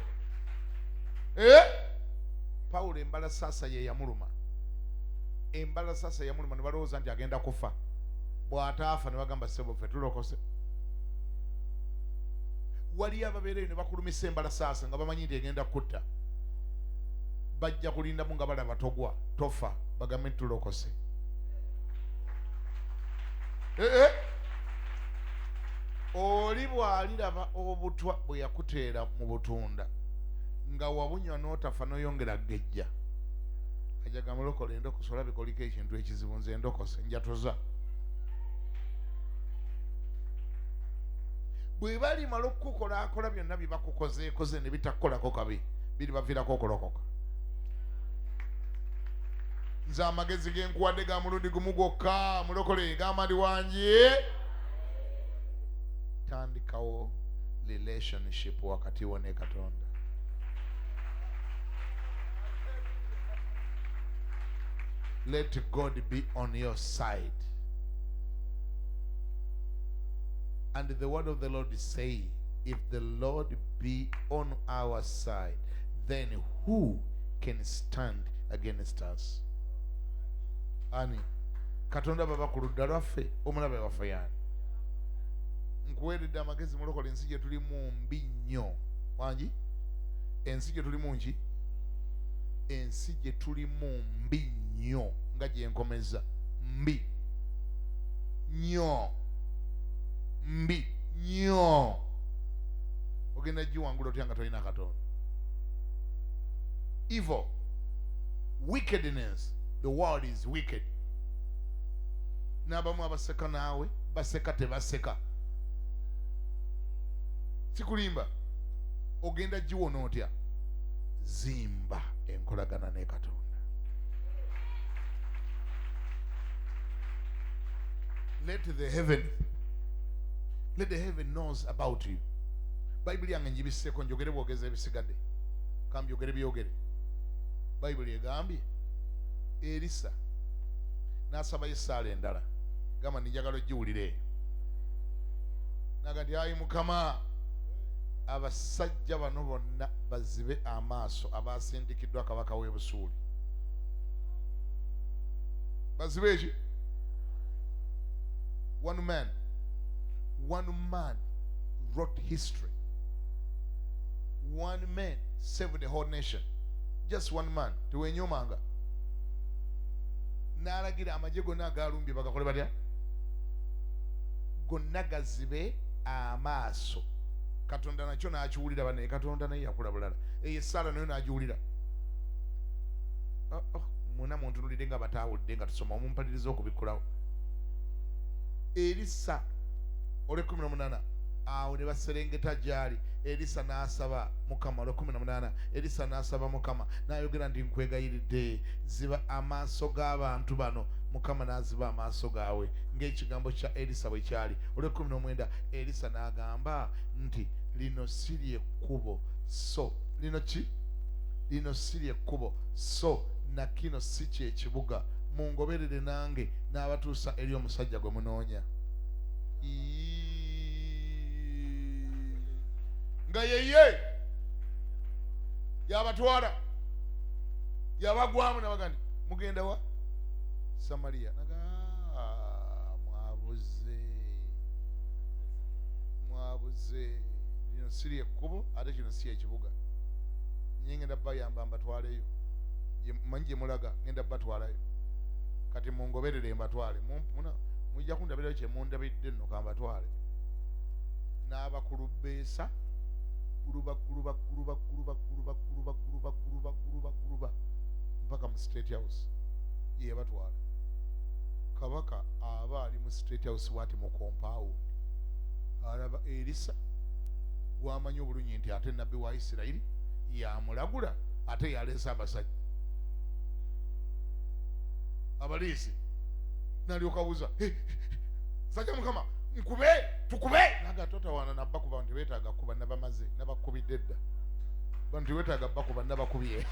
Pawulo embalasaasa ye yamuluma. Embalasaasa yamuluma ne balowooza nti agenda kufa. Bw'ataafa ne bagamba ssebo ffe tulokose. Waliyo ababeereyo ne bakulumisa embalasaasa nga bamanyi nti egenda kutta. Bajja kulindamu nga balaba togwa tofa bagambe nti tulokose. Oli bw'aliraba obutwa bwe yakuteera mu butunda nga wabunywa n'otafa n'oyongera gejja, ajaga mulokole endokosa olabika oliko ekintu ekizibu. Nze endokose njatoza. Bwe balimala okukukolakola byonna bye bakukozeekoze ne bitakukolako kabi biribaviirako okulokoka. Nze amagezi genkuwadde ga mulundi gumu gwokka. Mulokole gamba ndi wangi. Tandikawo relationship wakati wo ne Katonda. Let God be on your side. And the word of the Lord is saying, if the Lord be on our side, then who can stand against us? Ani Katonda baba ku ludda lwaffe, omulabe waffe yani. Nkuweeredde amagezi mulokole, ensi gye tulimu mbi nnyo. Wangi? Ensi gye tulimu nki? Ensi gye tulimu mbi nnyo nga gye nkomeza. Mbi nnyo. Mbi nnyo. Ogenda giwangula otya nga tolina Katonda. Evil, wickedness, the world is wicked. N'abamu abaseka naawe baseka tebaseka. Sikulimba. ogenda giwona otya? Zimba enkolagana ne Katonda. Let the heaven knows about you. Bible yange njibiseko njogere bwogeza ebisigadde. Kambyogere byogere. Bible egambye Elisa n'asaba Yesaala endala. Gamba njagala ogiwulire. Nagati ayi Mukama, abasajja bano bonna bazibe amaaso abasindikiddwa kabaka w'e Busuuli. Bazibe eki? One man wrote history. One man saved the whole nation. Just one man. Tewenyomanga. N'alagira amagye gonna agalumbye bagakole batya? Gonna gazibe amaaso. Katonda nakyo n'akiwulira bane. Katonda naye yakola bulala. Yesaala nayo n'agiwulira. Mwena muntunulire nga bataawulidde nga tusoma omumpaliriza okubikolawo. Elisa ole 18 awo ne baserengeta gyali. Elisa n'asaba Mukama. Ole 18 Elisa n'asaba Mukama n'ayogera nti nkwegayiridde ziba amaaso g'abantu bano. Mukama n'aziba amaaso gaabwe ng'ekigambo kya Elisa bwe kyali. Ole 19 Elisa n'agamba nti lino si lyekkubo, so lino ki? Lino si lyekkubo, so na kino si kyekibuga. Mungoberere nange n'abatuusa eri omusajja gwe munoonya. Nga yeye yabatwala yabagwamu n'abagandi mugenda wa? Samariya. Mwabuze lino si lyekkubo ate kino si ekibuga. Nye ngenda bayamba mbatwaleyo. Manyi gye mulaga ngenda batwalayo. Kati mungoberere mbatwale. Mujja kundabirayo kye mundabidde nno kambatwale. N'abakulubeesa guluba mpaka mu State House ye batwala. Kabaka aba ali mu State House wati mu compound. Alaba Elisa gwamanyi obulungi nti ate nabbi wa Isirayiri yamulagula ate yaleesa abasajja. Abaliisi n'alyoka abuuza, sajja Mukama nkube tukube. Naga totawaana nabba kuba nti weetaaga kuba nabamaze nabakubidde dda. Bantu weetaaga bba kuba nabakubye.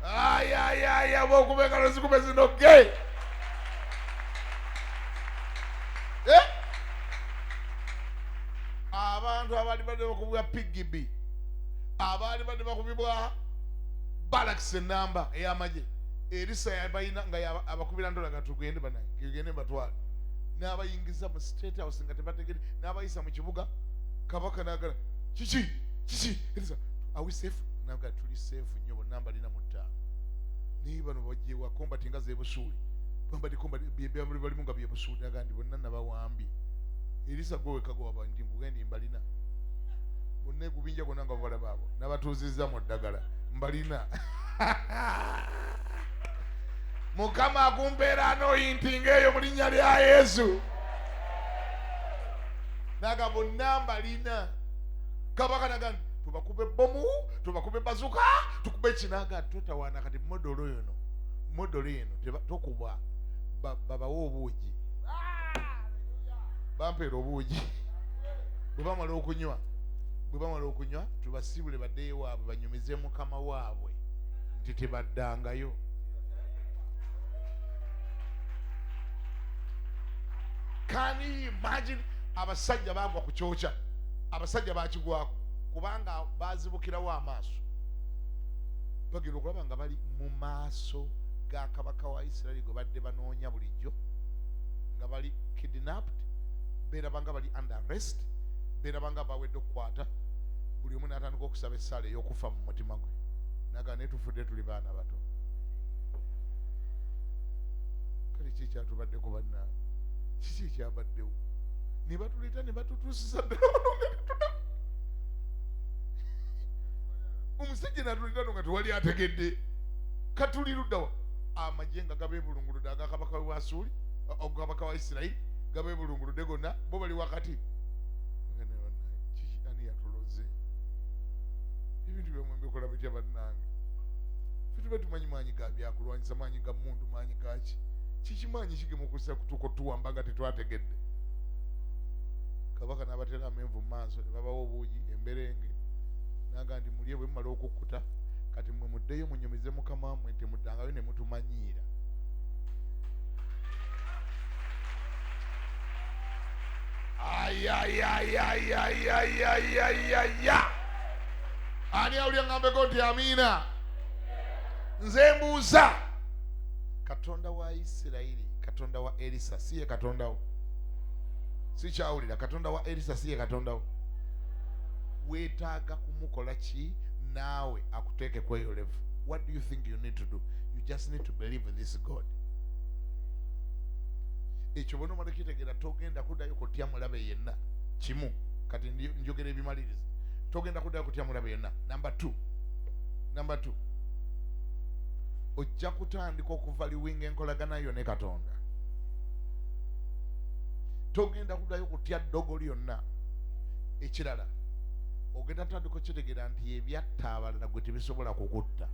Aya bw'okubeka lozikube zinoge. Abantu abaali badde bakubibwa PGB, abaali badde bakubibwa Barracks enamba ey'amagye. Elisa yabayina nga abakubira ndola tugende banaye kigende batwala. N'abayingiza mu State House nga tebategere, n'abayisa mu kibuga. Kabaka n'agala kiki Elisa, are we safe? Naga tuli safe nnyo namba lina mutta. Ni bano bajje wa combat nga ze Busuuli. Bamba di combat bali munga bye Busuuli agandi bonna nabawambi. Elisa gwe kagwa bandi mbugendi mbalina. Bonne gubinja gonna nga bala babo. N'abatuuzizza mu ddagala mbalina. Mukama akumpeera anointing eyo mu linnya lya Yesu. Naga bonna mbalina. Kabaka nagandi tubakube bomu, tubakube bazuka, tukube kinaga tutawana kati modolo eno tokubwa baba obuugi. Bampero obuugi. Bwebamala okunywa tubasibule badde waabwe banyumize Mukama waabwe nti tebaddangayo. Can you imagine abasajja bagwa ku kyokya? Abasajja bakigwako kubanga bazibukirawo amaaso. Bagenda okulaba nga bali mu maaso ga kabaka wa Isirayiri gwe badde banoonya bulijjo, nga bali kidnapped, beeraba nga bali under arrest, beeraba nga bawedde okukwata. Buli omu n'atandika okusaba essaala ey'okufa mu mutima gwe. Naga naye tufudde tuli baana bato. Kale ki kyatubaddeko bannaa? Kiki ekyabaddewo? Ne batuleeta ne batutuusiza ddala omusajja n'atuleeta nga tewali ategedde. Katuli luddawa? Amagye nga gabeebulunguludde aga kabaka wa Asuuli, kabaka wa Isirayiri gabeebulunguludde gonna, bo bali wakati. bye mwembikola bitya bannange ffe tumanyi maanyi ga byakulwanyisa maanyi ga mmundu maanyi gaki kikimaanyi kigemukusa kutuuka tuwamba nga tetwategedde kabaka n'abatera amenvu mu maaso ne babawo obuugi emberenge naga ndi mulye bwe mumala okukkuta kati mwe muddeyo munyumize mukama wammwe nti muddangayo ne mutumanyiira ani awulya ngambeko nti amiina nze mbuuza katonda wa Isirayiri katonda wa Elisa siye katondawo sikyawulira katonda wa Elisa siye katondawo weetaaga kumukola ki naawe akuteeke kweyolevu. What do you think you need to do? You just need to believe in this God. Ekyo bonna omala kitegeera togenda kuddayo kutya mulabe yenna kimu kati njogera ebimaliriza togenda kuddayo kutya mulabe yenna. Number two ojja kutandika okuvaliwinga enkolagana yo ne Katonda. Togenda kuddayo kutya ddogo lyonna. Ekirala ogenda tandika okitegeera nti ebyatta abalala gwe tebisobola kukutta.